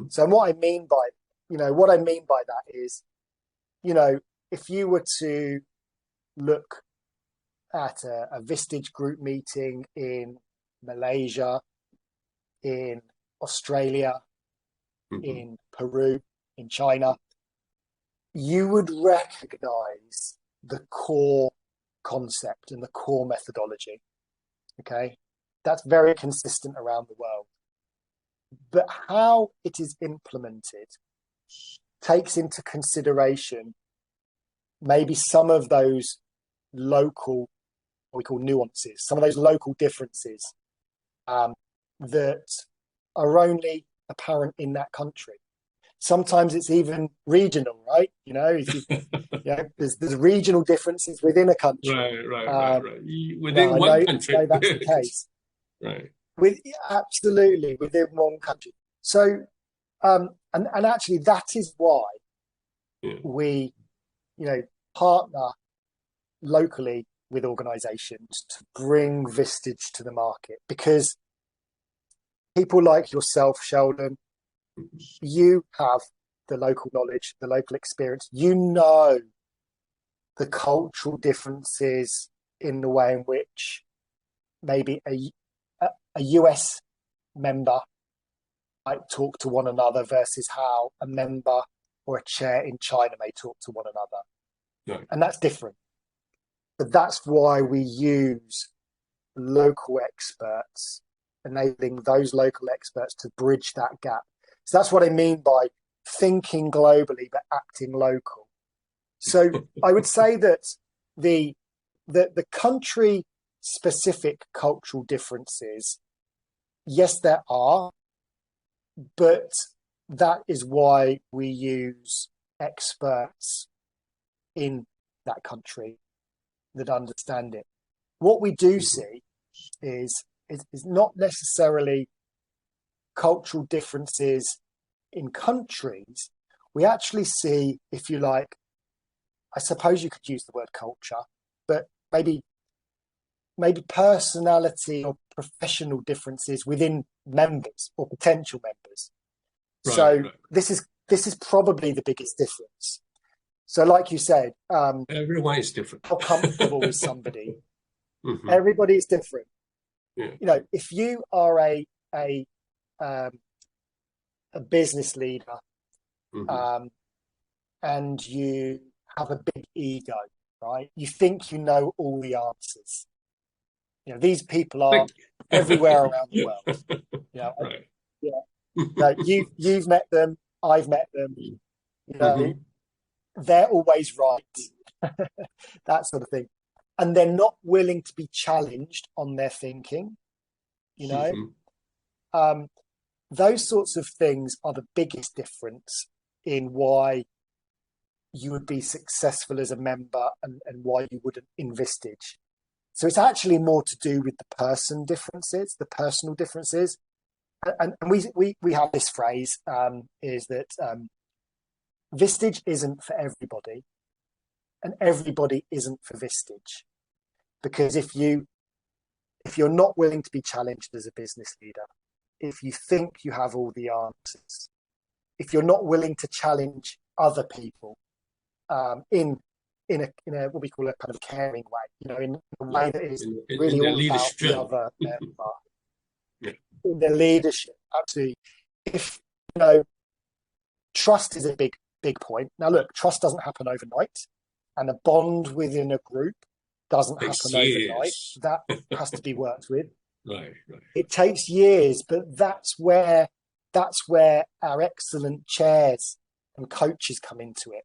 So what I mean by what I mean by that is, if you were to look at a Vistage group meeting in Malaysia, in Australia, in Peru, in China, you would recognize the core concept and the core methodology. Okay, that's very consistent around the world. But how it is implemented takes into consideration maybe some of those local, what we call nuances, some of those local differences that are only apparent in that country. Sometimes it's even regional, right? There's regional differences within a country. Right. Within one country. I know that's the case. Right. Absolutely, within one country. So, and actually that is why we, partner locally with organisations to bring Vistage to the market, because people like yourself, Sheldon, you have the local knowledge, the local experience. You know the cultural differences in the way in which maybe a US member might talk to one another versus how a member or a chair in China may talk to one another. Right. And that's different. But that's why we use local experts, enabling those local experts to bridge that gap. So that's what I mean by thinking globally but acting local. So I would say that the country specific cultural differences, yes, there are, but that is why we use experts in that country that understand it. What we do see is not necessarily cultural differences in countries. We actually see, if you like, I suppose you could use the word culture, but maybe personality or professional differences within members or potential members. Right. This is probably the biggest difference. So like you said, everyone is different. How comfortable is somebody? Everybody is different. Yeah. If you are a business leader, and you have a big ego, right? You think you know all the answers. These people are everywhere around the world. Right. You've met them, I've met them. They're always right. That sort of thing. And they're not willing to be challenged on their thinking. Those sorts of things are the biggest difference in why you would be successful as a member and why you wouldn't in Vistage. So it's actually more to do with the personal differences. And we have this phrase, is that Vistage isn't for everybody, and everybody isn't for Vistage. Because if you're not willing to be challenged as a business leader, if you think you have all the answers, if you're not willing to challenge other people in a what we call a kind of caring way, in a way that is really all about the other member. In the leadership, absolutely. If trust is a big point. Now look, trust doesn't happen overnight, and a bond within a group doesn't happen overnight. That has to be worked with. Right. It takes years, but that's where our excellent chairs and coaches come into it,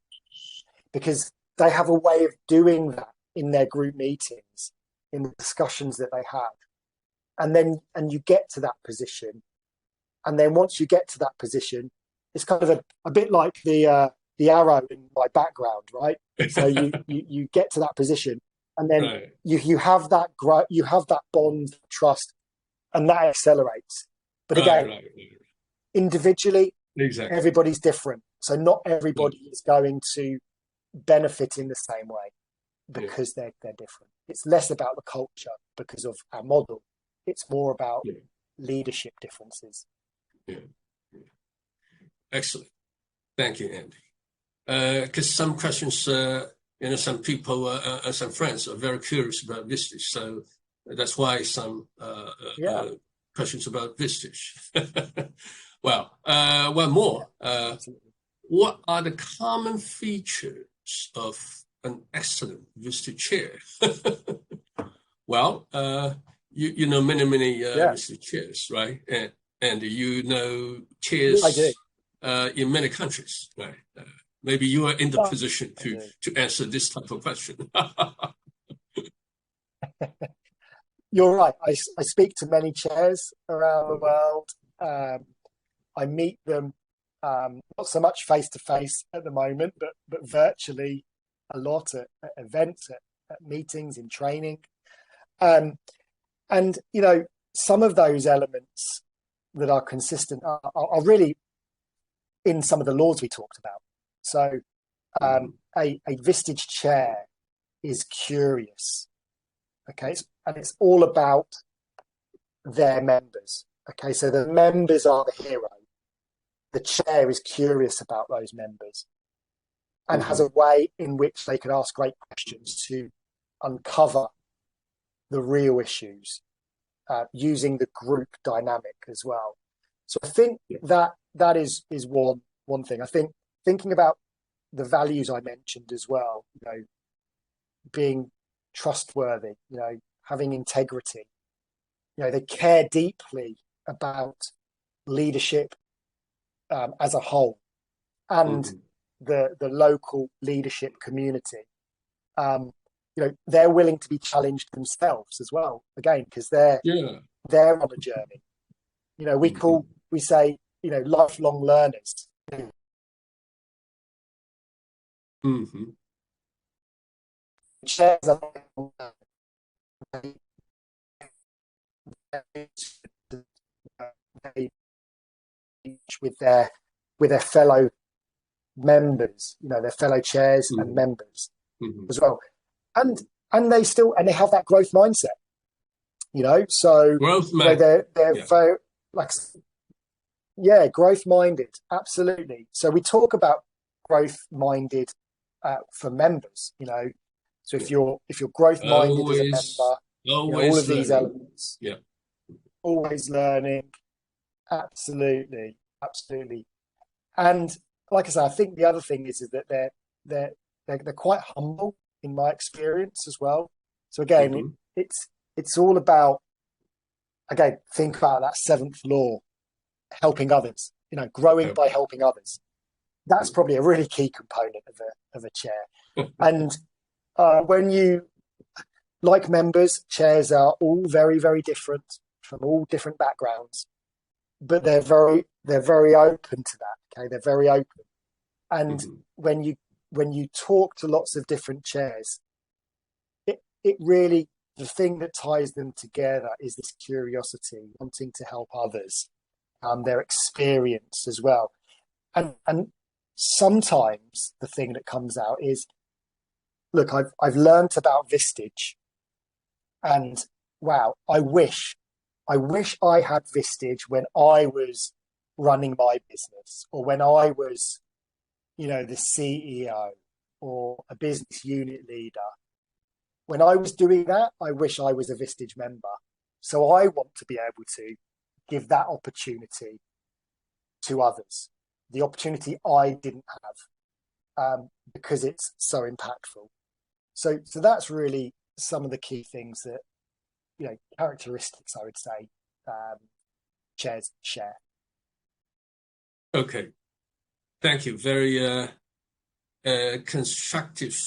because they have a way of doing that in their group meetings, in the discussions that they have. And you get to that position. And then once you get to that position, it's kind of a bit like the arrow in my background, right? So you get to that position, and then you have that bond, trust, and that accelerates. But again, individually, everybody's different. So not everybody is going to benefit in the same way because they're different. It's less about the culture because of our model. It's more about leadership differences. Yeah. Excellent. Thank you, Andy. Because some questions, some people, some friends are very curious about Vistage, so that's why some questions about Vistage. Well, one more. What are the common features of an excellent Vistage chair? Well, you know many Vistage chairs, right? And you know chairs in many countries, right? Maybe you are in the position to answer this type of question. You're right. I speak to many chairs around the world. I meet them not so much face to face at the moment, but virtually a lot at events, at meetings, in training. And some of those elements that are consistent are really in some of the laws we talked about. So a Vistage chair is curious, okay, and it's all about their members. Okay, so the members are the hero. The chair is curious about those members and has a way in which they can ask great questions to uncover the real issues, using the group dynamic as well. So I think that is one thing. I think thinking about the values I mentioned as well, being trustworthy, having integrity, they care deeply about leadership as a whole and the local leadership community. They're willing to be challenged themselves as well, again, because they're on a journey. We say lifelong learners. Chairs are with their fellow members, their fellow chairs and members as well, and they have that growth mindset, so they're very growth minded, absolutely. So we talk about growth minded for members, so if you're growth minded as a member, all of these elements, always learning, absolutely. And like I said, I think the other thing is that they're quite humble in my experience as well. So again, it's all about, again, think about that seventh law, helping others, growing by helping others. That's probably a really key component of a chair. And when you, like members, chairs are all very, very different from all different backgrounds, but they're very open to that. Okay, they're very open. And when you talk to lots of different chairs, it really, the thing that ties them together is this curiosity, wanting to help others, their experience as well. And sometimes the thing that comes out is, look, I've learned about Vistage, and wow, I wish I had Vistage when I was running my business, or when I was, the CEO or a business unit leader. When I was doing that, I wish I was a Vistage member. So I want to be able to give that opportunity to others, the opportunity I didn't have, because it's so impactful. So that's really some of the key things that, characteristics, I would say, chairs share. Okay. Thank you. Very constructive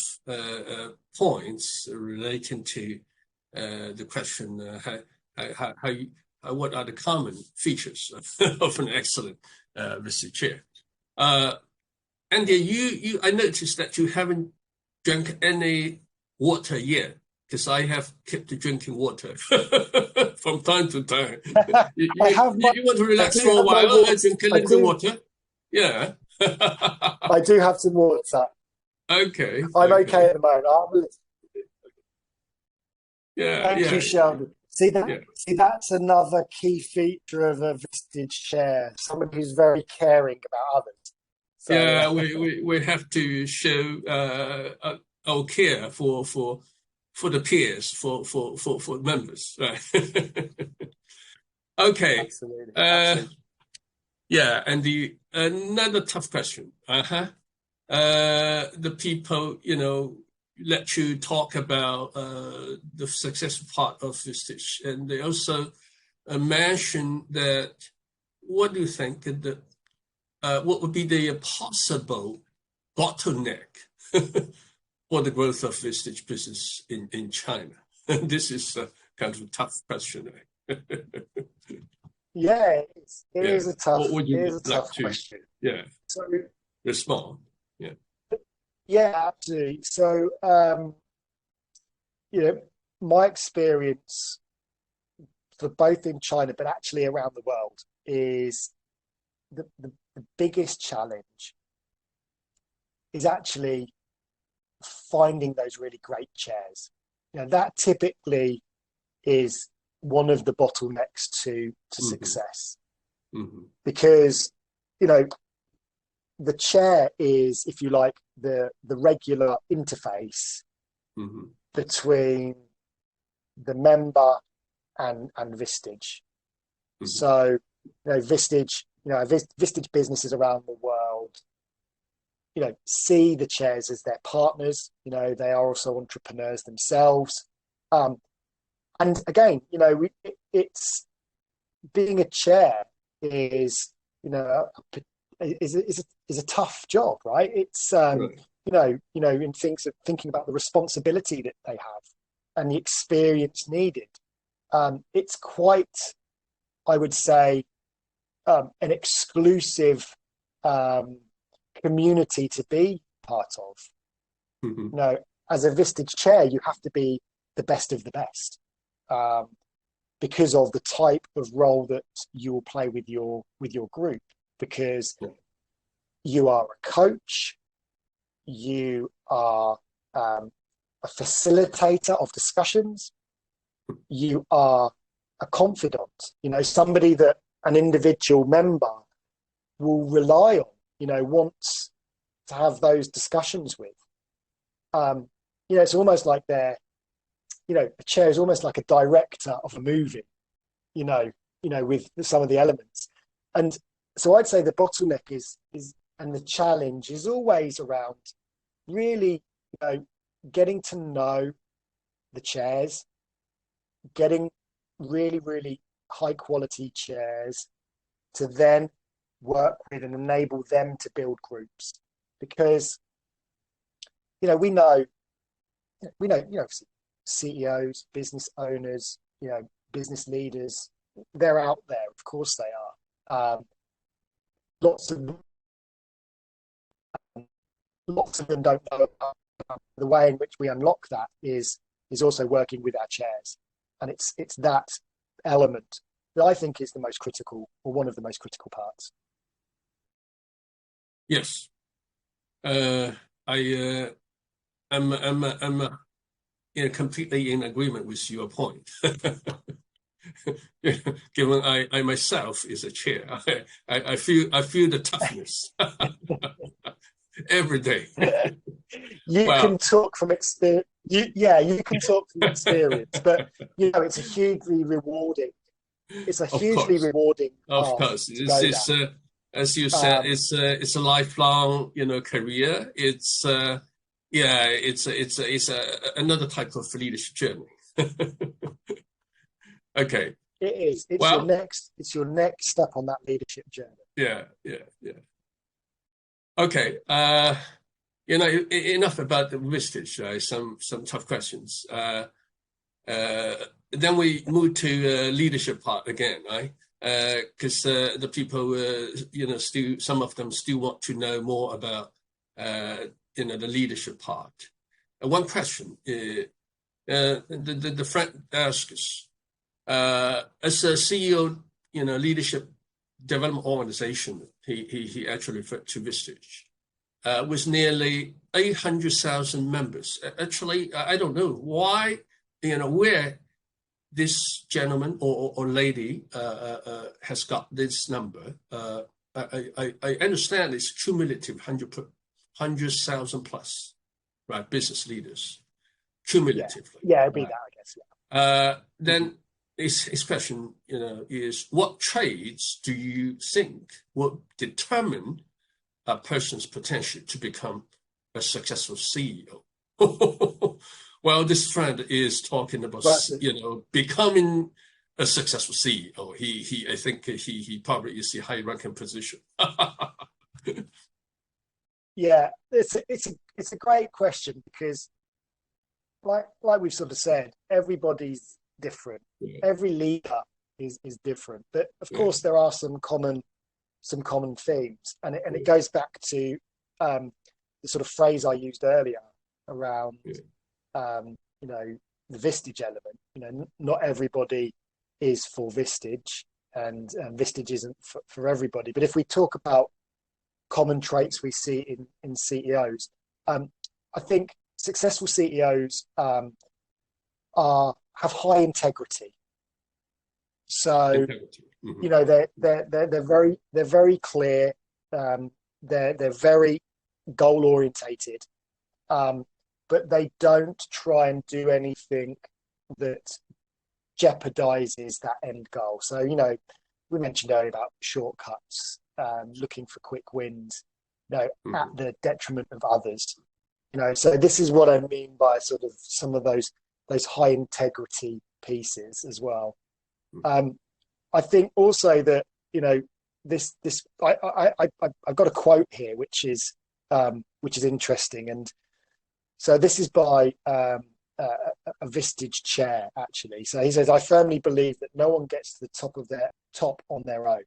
points relating to the question, what are the common features of an excellent Vistage chair? Andy, I noticed that you haven't drank any water yet, because I have kept drinking water from time to time. You want to relax for a while? I drink a little water. Yeah. I do have some water. Okay. I'm okay at the moment. Thank you, Sheldon. See, that's another key feature of a Vistage chair. Someone who's very caring about others. So, yeah, we have to show our care for the peers, for members, right? Okay. Absolutely. Absolutely. Yeah, and another tough question. The people, let you talk about the successful part of Vistage, and they also mentioned that. What do you think that what would be the possible bottleneck for the growth of Vistage business in China? This is kind of a tough question. Yeah, it is a tough question. Yeah, so respond. Yeah. Yeah, absolutely. So, my experience for both in China, but actually around the world, is the biggest challenge is actually finding those really great chairs. That typically is one of the bottlenecks to success, because the chair is, if you like, the regular interface between the member and Vistage. So Vistage, Vistage businesses around the world, see the chairs as their partners. They are also entrepreneurs themselves. And again, it's being a chair is a tough job, right? It's in thinking about the responsibility that they have and the experience needed. It's quite, I would say, an exclusive community to be part of. As a Vistage chair, you have to be the best of the best, because of the type of role that you will play with your group, because you are a coach, you are a facilitator of discussions, you are a confidant, somebody that an individual member will rely on, wants to have those discussions with. It's almost like a chair is almost like a director of a movie, with some of the elements. And so I'd say the bottleneck is and the challenge is always around really, getting to know the chairs, getting really, really high quality chairs to then work with and enable them to build groups. Because, we know CEOs, business owners, business leaders, they're out there. Of course they are. Lots of them don't know about the way in which we unlock that is also working with our chairs. And it's that element that I think is the most critical, or one of the most critical parts. Yes. I'm completely in agreement with your point. Given I myself is a chair, I feel the toughness every day. You can talk from experience. You can talk from experience, but it's a hugely rewarding. It's a hugely rewarding. Of course, it's as you said, it's a lifelong career. It's it's another type of leadership journey. Okay. It is. It's your next step on that leadership journey. Yeah. Okay. Enough about the Vistage. Some tough questions. Then we move to leadership part again, right? Because the people, still some of them still want to know more about the leadership part. One question: the friend asks, as a CEO, leadership development organization, he actually referred to Vistage, with nearly 800,000 members. Actually, I don't know why, where this gentleman or lady has got this number. I understand it's cumulative, 100,000 plus, right? Business leaders, cumulatively. Yeah, it'd be that, I guess. Yeah. Then his question, is what traits do you think will determine a person's potential to become a successful CEO? Well, this friend is talking about, becoming a successful CEO. I think he probably is the high-ranking position. Yeah, it's a great question because, like we've sort of said, everybody's different. Yeah. Every leader is different, but of course there are some common themes, and it goes back to the sort of phrase I used earlier around the Vistage element. Not everybody is for Vistage, and Vistage isn't for everybody. But if we talk about common traits we see in CEOs, I think successful CEOs have high integrity. So they're very clear. They're very goal orientated, but they don't try and do anything that jeopardizes that end goal. So we mentioned earlier about shortcuts, looking for quick wins, at the detriment of others. So this is what I mean by sort of some of those high integrity pieces as well. I think also that I've got a quote here which is interesting, and so this is by a Vistage chair actually. So he says, "I firmly believe that no one gets to the top on their own.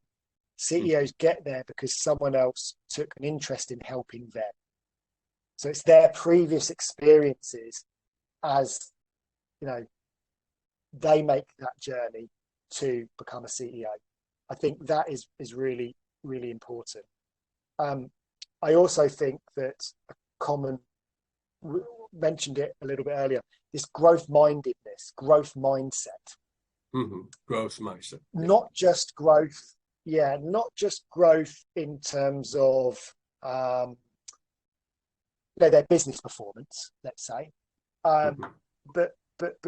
CEOs get there because someone else took an interest in helping them. So it's their previous experiences as they make that journey to become a CEO." I think that is really, really important. I also think that a common, mentioned it a little bit earlier, this growth mindedness, growth mindset. Growth mindset. Not just growth, not just growth in terms of their business performance, let's say, but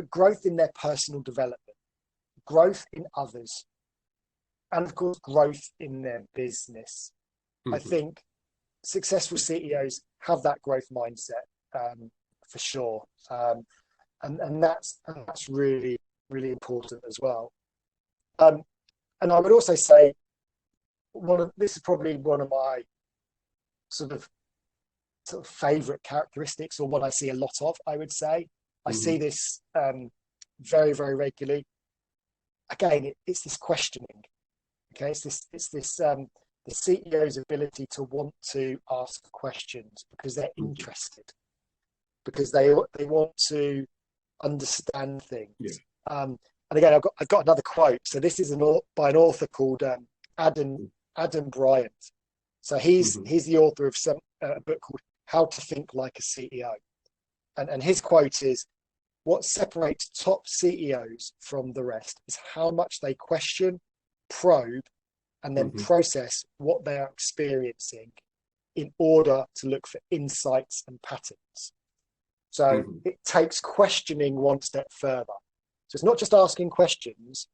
growth in their personal development, growth in others, and of course growth in their business. I think successful CEOs have that growth mindset for sure, and that's really, really important as well. And I would also say this is probably one of my sort of favorite characteristics, or what I see a lot of. I would say I see this very, very regularly. Again, it's this questioning. Okay, it's this the CEO's ability to want to ask questions because they're interested, because they want to understand things. And again, I've got another quote. So this is by an author called Adam Bryant. So he's the author of a book called How to Think Like a CEO, and his quote is, "What separates top CEOs from the rest is how much they question, probe, and then process what they are experiencing in order to look for insights and patterns." So it takes questioning one step further. So it's not just asking questions,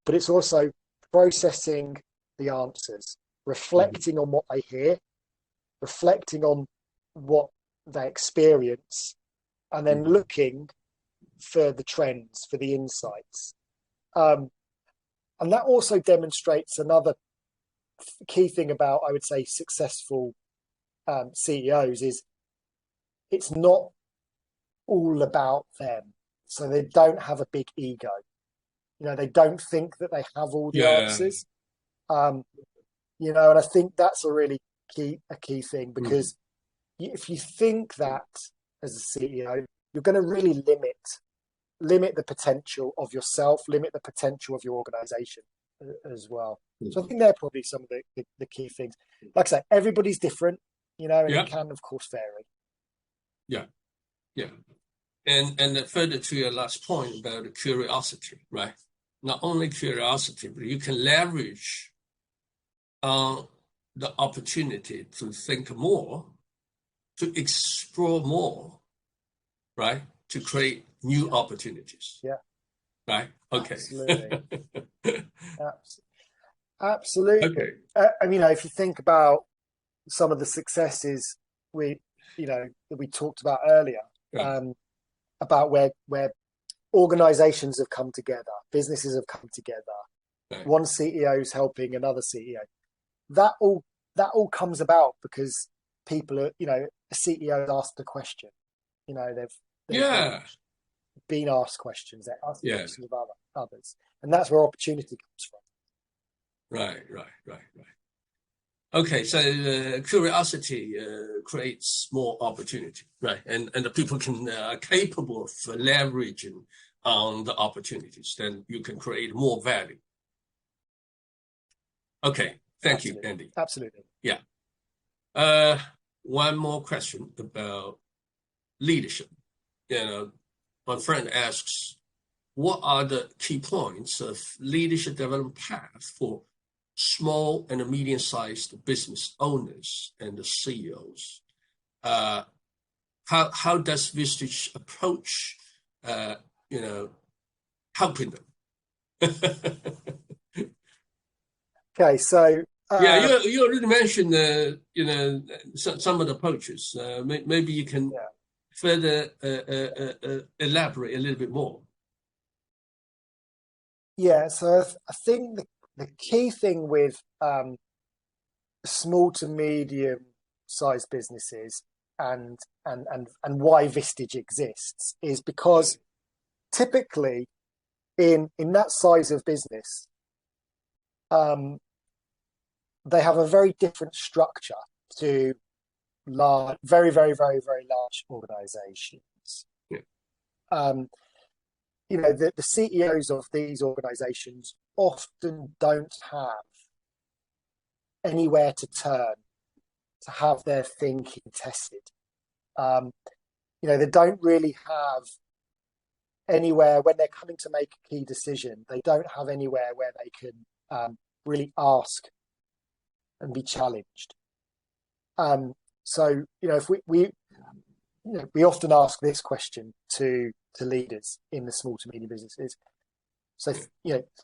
but it's also processing the answers, reflecting on what they hear, reflecting on what they experience, and then looking for the trends, for the insights. And that also demonstrates another key thing about, I would say, successful CEOs is it's not all about them. So they don't have a big ego. They don't think that they have all the answers. And I think that's a really key thing, because if you think that as a CEO, you're going to really limit the potential of yourself, limit the potential of your organization as well. So I think they're probably some of the key things. Like I say, everybody's different, and it can, of course, vary. Yeah. And further to your last point about curiosity, right? Not only curiosity, but you can leverage on the opportunity to think more, to explore more, right? To create new opportunities. Yeah. Right. Okay. Absolutely. Absolutely. Okay. And if you think about some of the successes that we talked about earlier, about where organizations have come together, businesses have come together, one CEO is helping another CEO. That all comes about because people are, a CEO asked a question. They've been asked questions. They're asking questions of others, and that's where opportunity comes from. Right. Okay, so curiosity creates more opportunity, right? And the people are capable of leveraging on the opportunities. Then you can create more value. Okay, thank you, Andy. Absolutely. Yeah. One more question about leadership. My friend asks, what are the key points of leadership development path for small and medium-sized business owners and the CEOs? How does Vistage approach, helping them? Okay, so you already mentioned some of the approaches. Maybe you can further elaborate a little bit more. Yeah, so I think the key thing with small to medium sized businesses and why Vistage exists is because typically in that size of business, they have a very different structure to large, very, very, very, very large organizations. The CEOs of these organizations often don't have anywhere to turn to have their thinking tested. They don't really have anywhere when they're coming to make a key decision. They don't have anywhere where they can really ask and be challenged. So if we often ask this question to leaders in the small to medium businesses. So,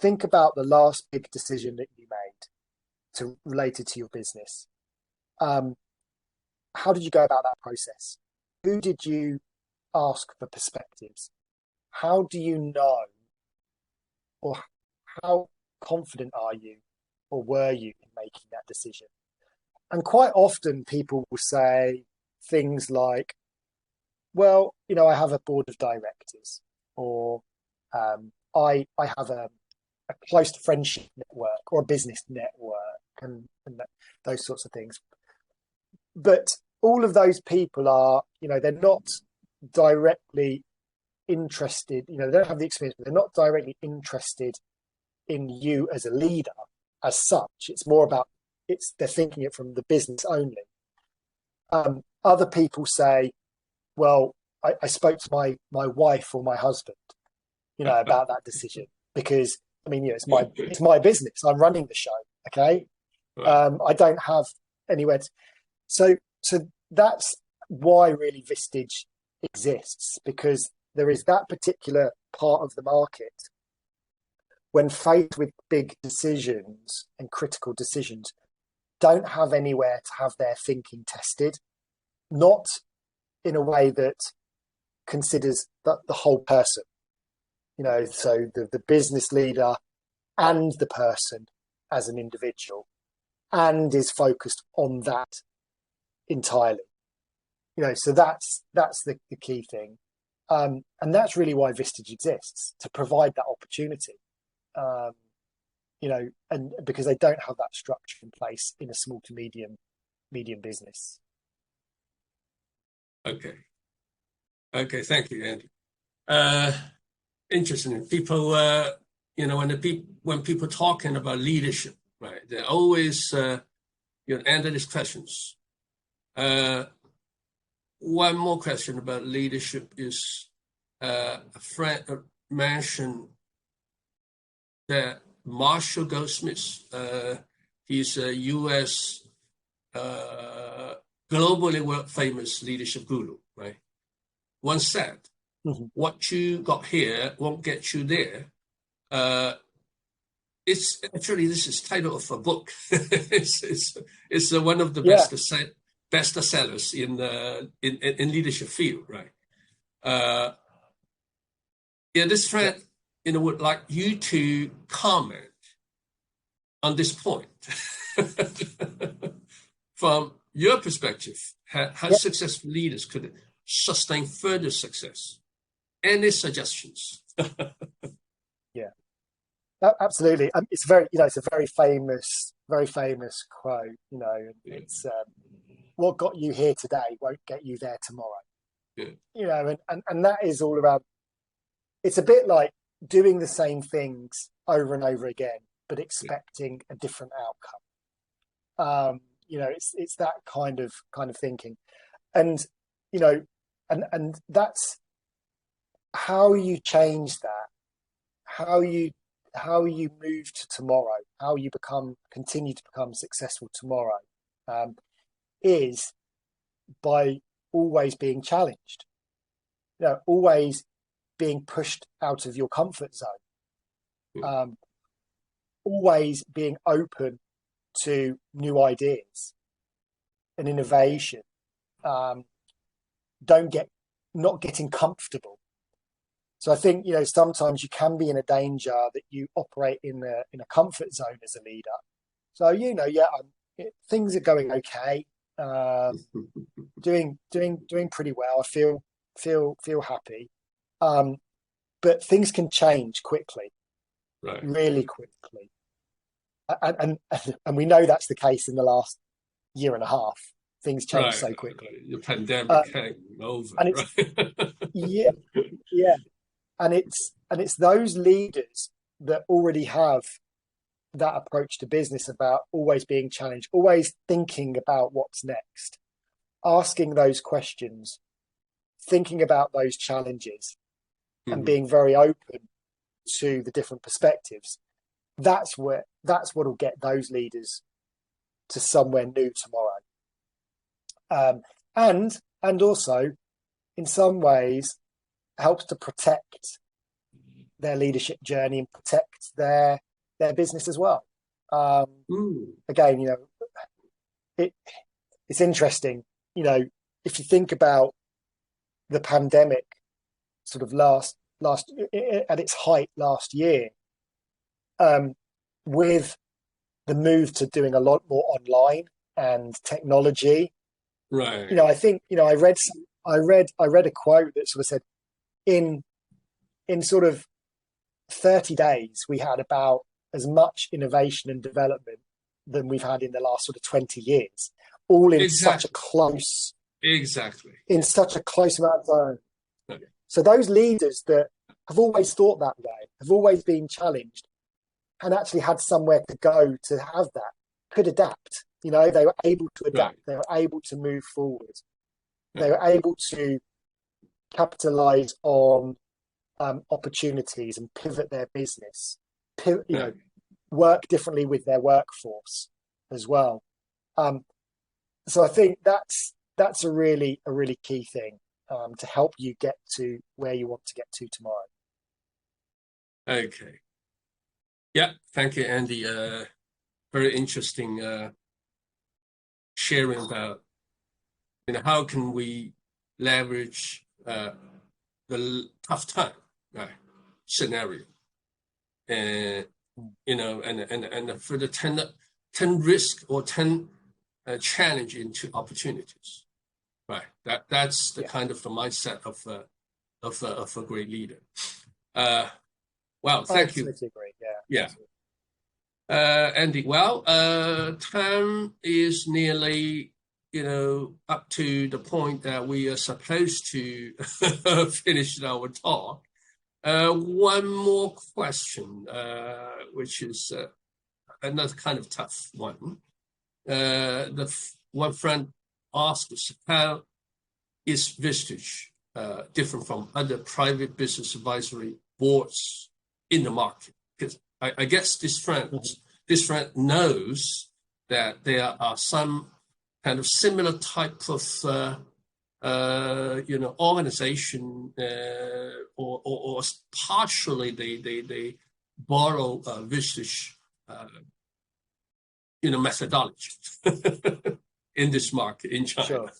think about the last big decision that you made related to your business. How did you go about that process? Who did you ask for perspectives? How do you know, or how confident are you, or were you in making that decision? And quite often people will say things like, well, I have a board of directors, or I have a close friendship network or a business network, and those sorts of things. But all of those people are, they're not directly interested, they don't have the experience, but they're not directly interested in you as a leader as such. It's more about, they're thinking it from the business only. Other people say, well, I spoke to my wife or my husband, about that decision because it's my business. I'm running the show. Okay. I don't have anywhere to, so that's why really Vistage exists, because there is that particular part of the market when faced with big decisions and critical decisions, don't have anywhere to have their thinking tested, not in a way that considers the whole person, so the business leader and the person as an individual, and is focused on that entirely. So that's the key thing. And that's really why Vistage exists, to provide that opportunity, and because they don't have that structure in place in a small to medium business. Okay, thank you, Andy. Interesting. People, when people talking about leadership, right, they always answer these questions. One more question about leadership is a friend mentioned that Marshall Goldsmith, he's a U.S. Globally famous leadership guru, right? Once said, what you got here won't get you there. It's actually, this is title of a book. it's one of the best sellers in leadership field, right? This friend, would like you to comment on this point from your perspective. How successful leaders could sustain further success? Any suggestions? Absolutely. It's it's a very famous quote. It's what got you here today won't get you there tomorrow. And that is all around. It's a bit like doing the same things over and over again, but expecting a different outcome. It's that kind of thinking, and and that's how you change that. How you move to tomorrow, how you continue to become successful tomorrow, is by always being challenged. Always being pushed out of your comfort zone. Always being open to new ideas and innovation. Not getting comfortable. So I think, sometimes you can be in a danger that you operate in a comfort zone as a leader. So, things are going okay, doing pretty well. I feel happy, but things can change quickly, right? Really quickly, and we know that's the case in the last year and a half. Things change so quickly. The pandemic came over, and it's, yeah. And it's those leaders that already have that approach to business about always being challenged, always thinking about what's next, asking those questions, thinking about those challenges, and being very open to the different perspectives. That's what'll get those leaders to somewhere new tomorrow. And also, in some ways, helps to protect their leadership journey and protect their business as well. Again, it's interesting. If you think about the pandemic, sort of last at its height last year, with the move to doing a lot more online and technology, right? I think I read a quote that sort of said, in sort of 30 days, we had about as much innovation and development than we've had in the last sort of 20 years, all in such a close, in such a close amount of time. Okay. So those leaders that have always thought that way, have always been challenged, and actually had somewhere to go to have that, could adapt. They were able to adapt. Right. They were able to move forward. They were able to capitalize on opportunities and pivot their business, work differently with their workforce as well. So I think that's a really key thing to help you get to where you want to get to tomorrow. Okay. Yeah, thank you, Andy. Very interesting sharing about how can we leverage the tough time scenario, and and for the 10 risk or 10 challenge into opportunities, right? That's the kind of the mindset of a great leader. Well, thank you. Agree. Yeah. Andy, well, time is nearly, up to the point that we are supposed to finish our talk. One more question, which is another kind of tough one. One friend asked us, how is Vistage different from other private business advisory boards in the market? Because I guess this friend knows that there are some kind of similar type of organization or partially they borrow Vistage methodology in this market in China. Sure.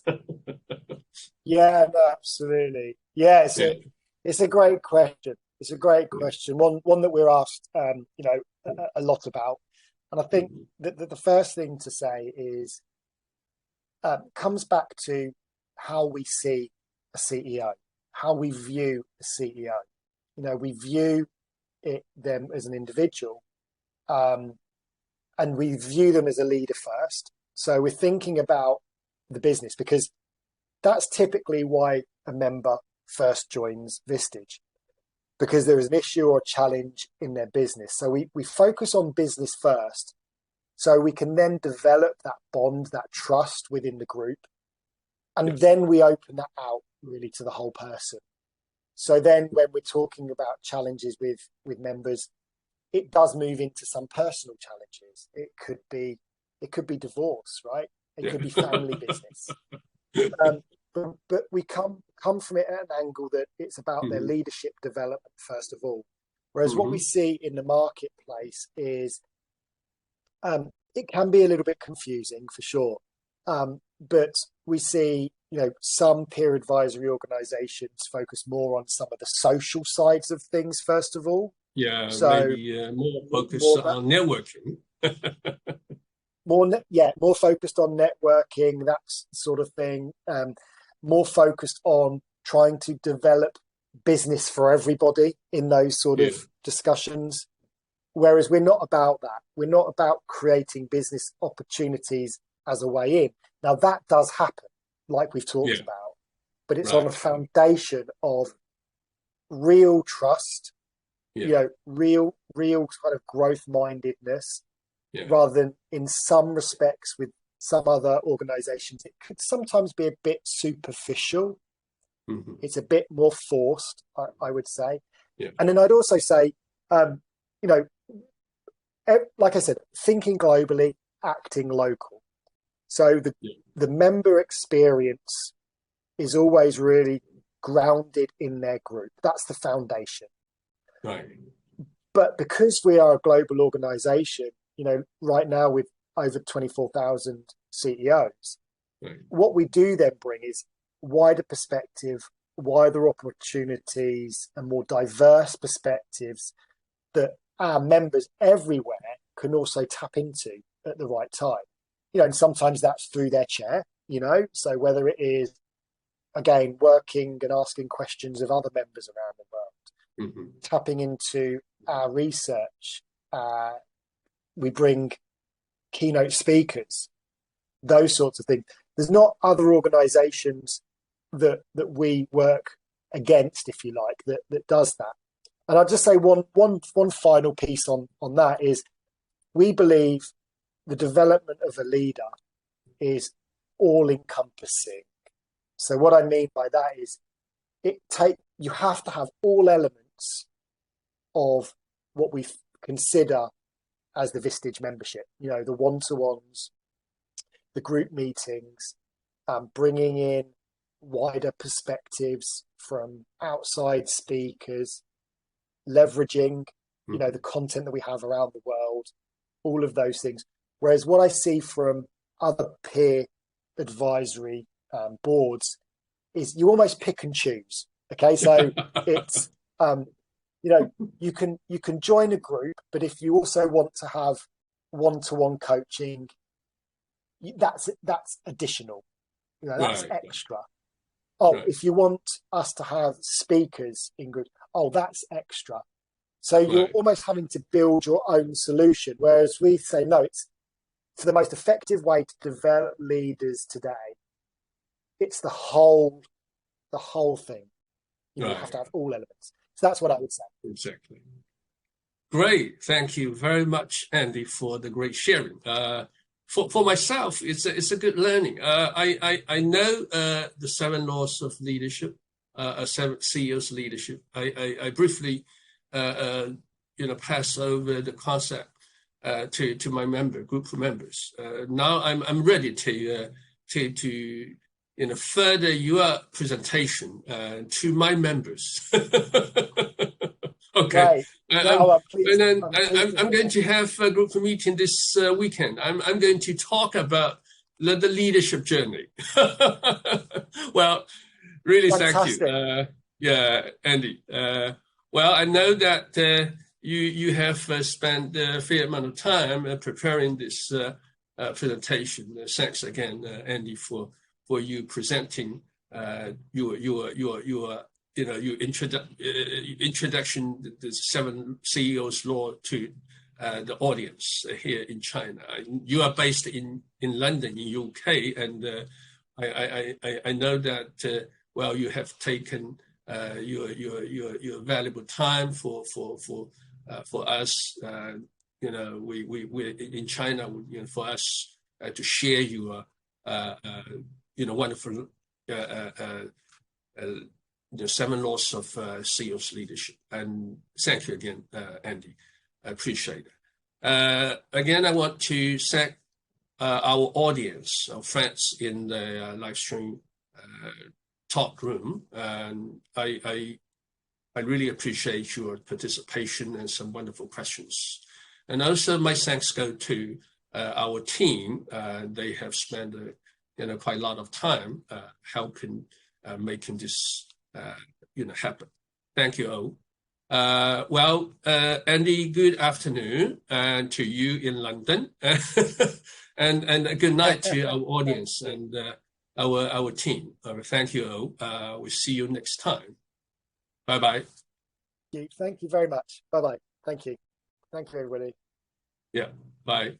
Yeah, no, absolutely. Yeah, it's a great question. It's a great question. One that we're asked, a lot about. And I think that the first thing to say is, comes back to how we see a CEO, how we view a CEO. We view them as an individual, and we view them as a leader first. So we're thinking about the business, because that's typically why a member first joins Vistage, because there is an issue or challenge in their business. So we focus on business first, so we can then develop that bond, that trust within the group. And then we open that out really to the whole person. So then when we're talking about challenges with members, it does move into some personal challenges. It could be divorce, right? It could be family business. But we come from it at an angle that it's about their leadership development first of all. Whereas what we see in the marketplace is it can be a little bit confusing for sure. But we see, some peer advisory organizations focus more on some of the social sides of things first of all. Yeah, so maybe more focused on networking. More focused on networking, that sort of thing. More focused on trying to develop business for everybody in those sort of discussions. Whereas we're not about that. We're not about creating business opportunities as a way in. Now that does happen, like we've talked about, but it's on a foundation of real trust, real kind of growth mindedness, rather than in some respects with some other organizations, it could sometimes be a bit superficial. It's a bit more forced, I would say. And then I'd also say, like I said, thinking globally, acting local. So the member experience is always really grounded in their group. That's the foundation. Right. But because we are a global organization, right now with over 24,000 CEOs, what we do then bring is wider perspective, wider opportunities, and more diverse perspectives that our members everywhere can also tap into at the right time. And sometimes that's through their chair, so whether it is, again, working and asking questions of other members around the world, tapping into our research, we bring keynote speakers, those sorts of things. There's not other organizations that we work against, if you like, that does that. And I'll just say one final piece on that is, we believe the development of a leader is all encompassing. So what I mean by that is you have to have all elements of what we consider as the Vistage membership, the one-to-ones, the group meetings, bringing in wider perspectives from outside speakers, leveraging, the content that we have around the world, all of those things. Whereas what I see from other peer advisory boards is you almost pick and choose. Okay, so it's you can join a group, but if you also want to have one-to-one coaching, that's additional. That's extra. If you want us to have speakers in groups, that's extra. So you're almost having to build your own solution. Whereas we say, no, it's for the most effective way to develop leaders today. It's the whole thing. You have to have all elements. So that's what I would say. Exactly. Great. Thank you very much, Andy, for the great sharing. For myself, it's a good learning. I know the 7 laws of leadership, 7 CEOs leadership. I briefly pass over the concept to my group of members. Now I'm ready to further your presentation to my members. Okay. I'm going to have a group meeting this weekend. I'm going to talk about the leadership journey. Well, really, fantastic. Thank you. Andy. Well, I know that you have spent a fair amount of time preparing this presentation. Thanks again, Andy, for you presenting your introduction, the 7 CEOs law to the audience here in China. You are based in London, in UK, and I know that well, you have taken your valuable time for us. We in China, for us to share your wonderful. The 7 laws of CEO's leadership. And thank you again, Andy. I appreciate it. Again, I want to thank our audience, our friends in the live stream talk room. And I really appreciate your participation and some wonderful questions. And also my thanks go to our team. They have spent quite a lot of time helping making this happen. Thank you all. Well, Andy, good afternoon to you in London, and a good night to our audience and our team. Thank you all. We'll see you next time. Bye bye. Thank you very much. Bye bye. Thank you. Thank you, everybody. Yeah. Bye.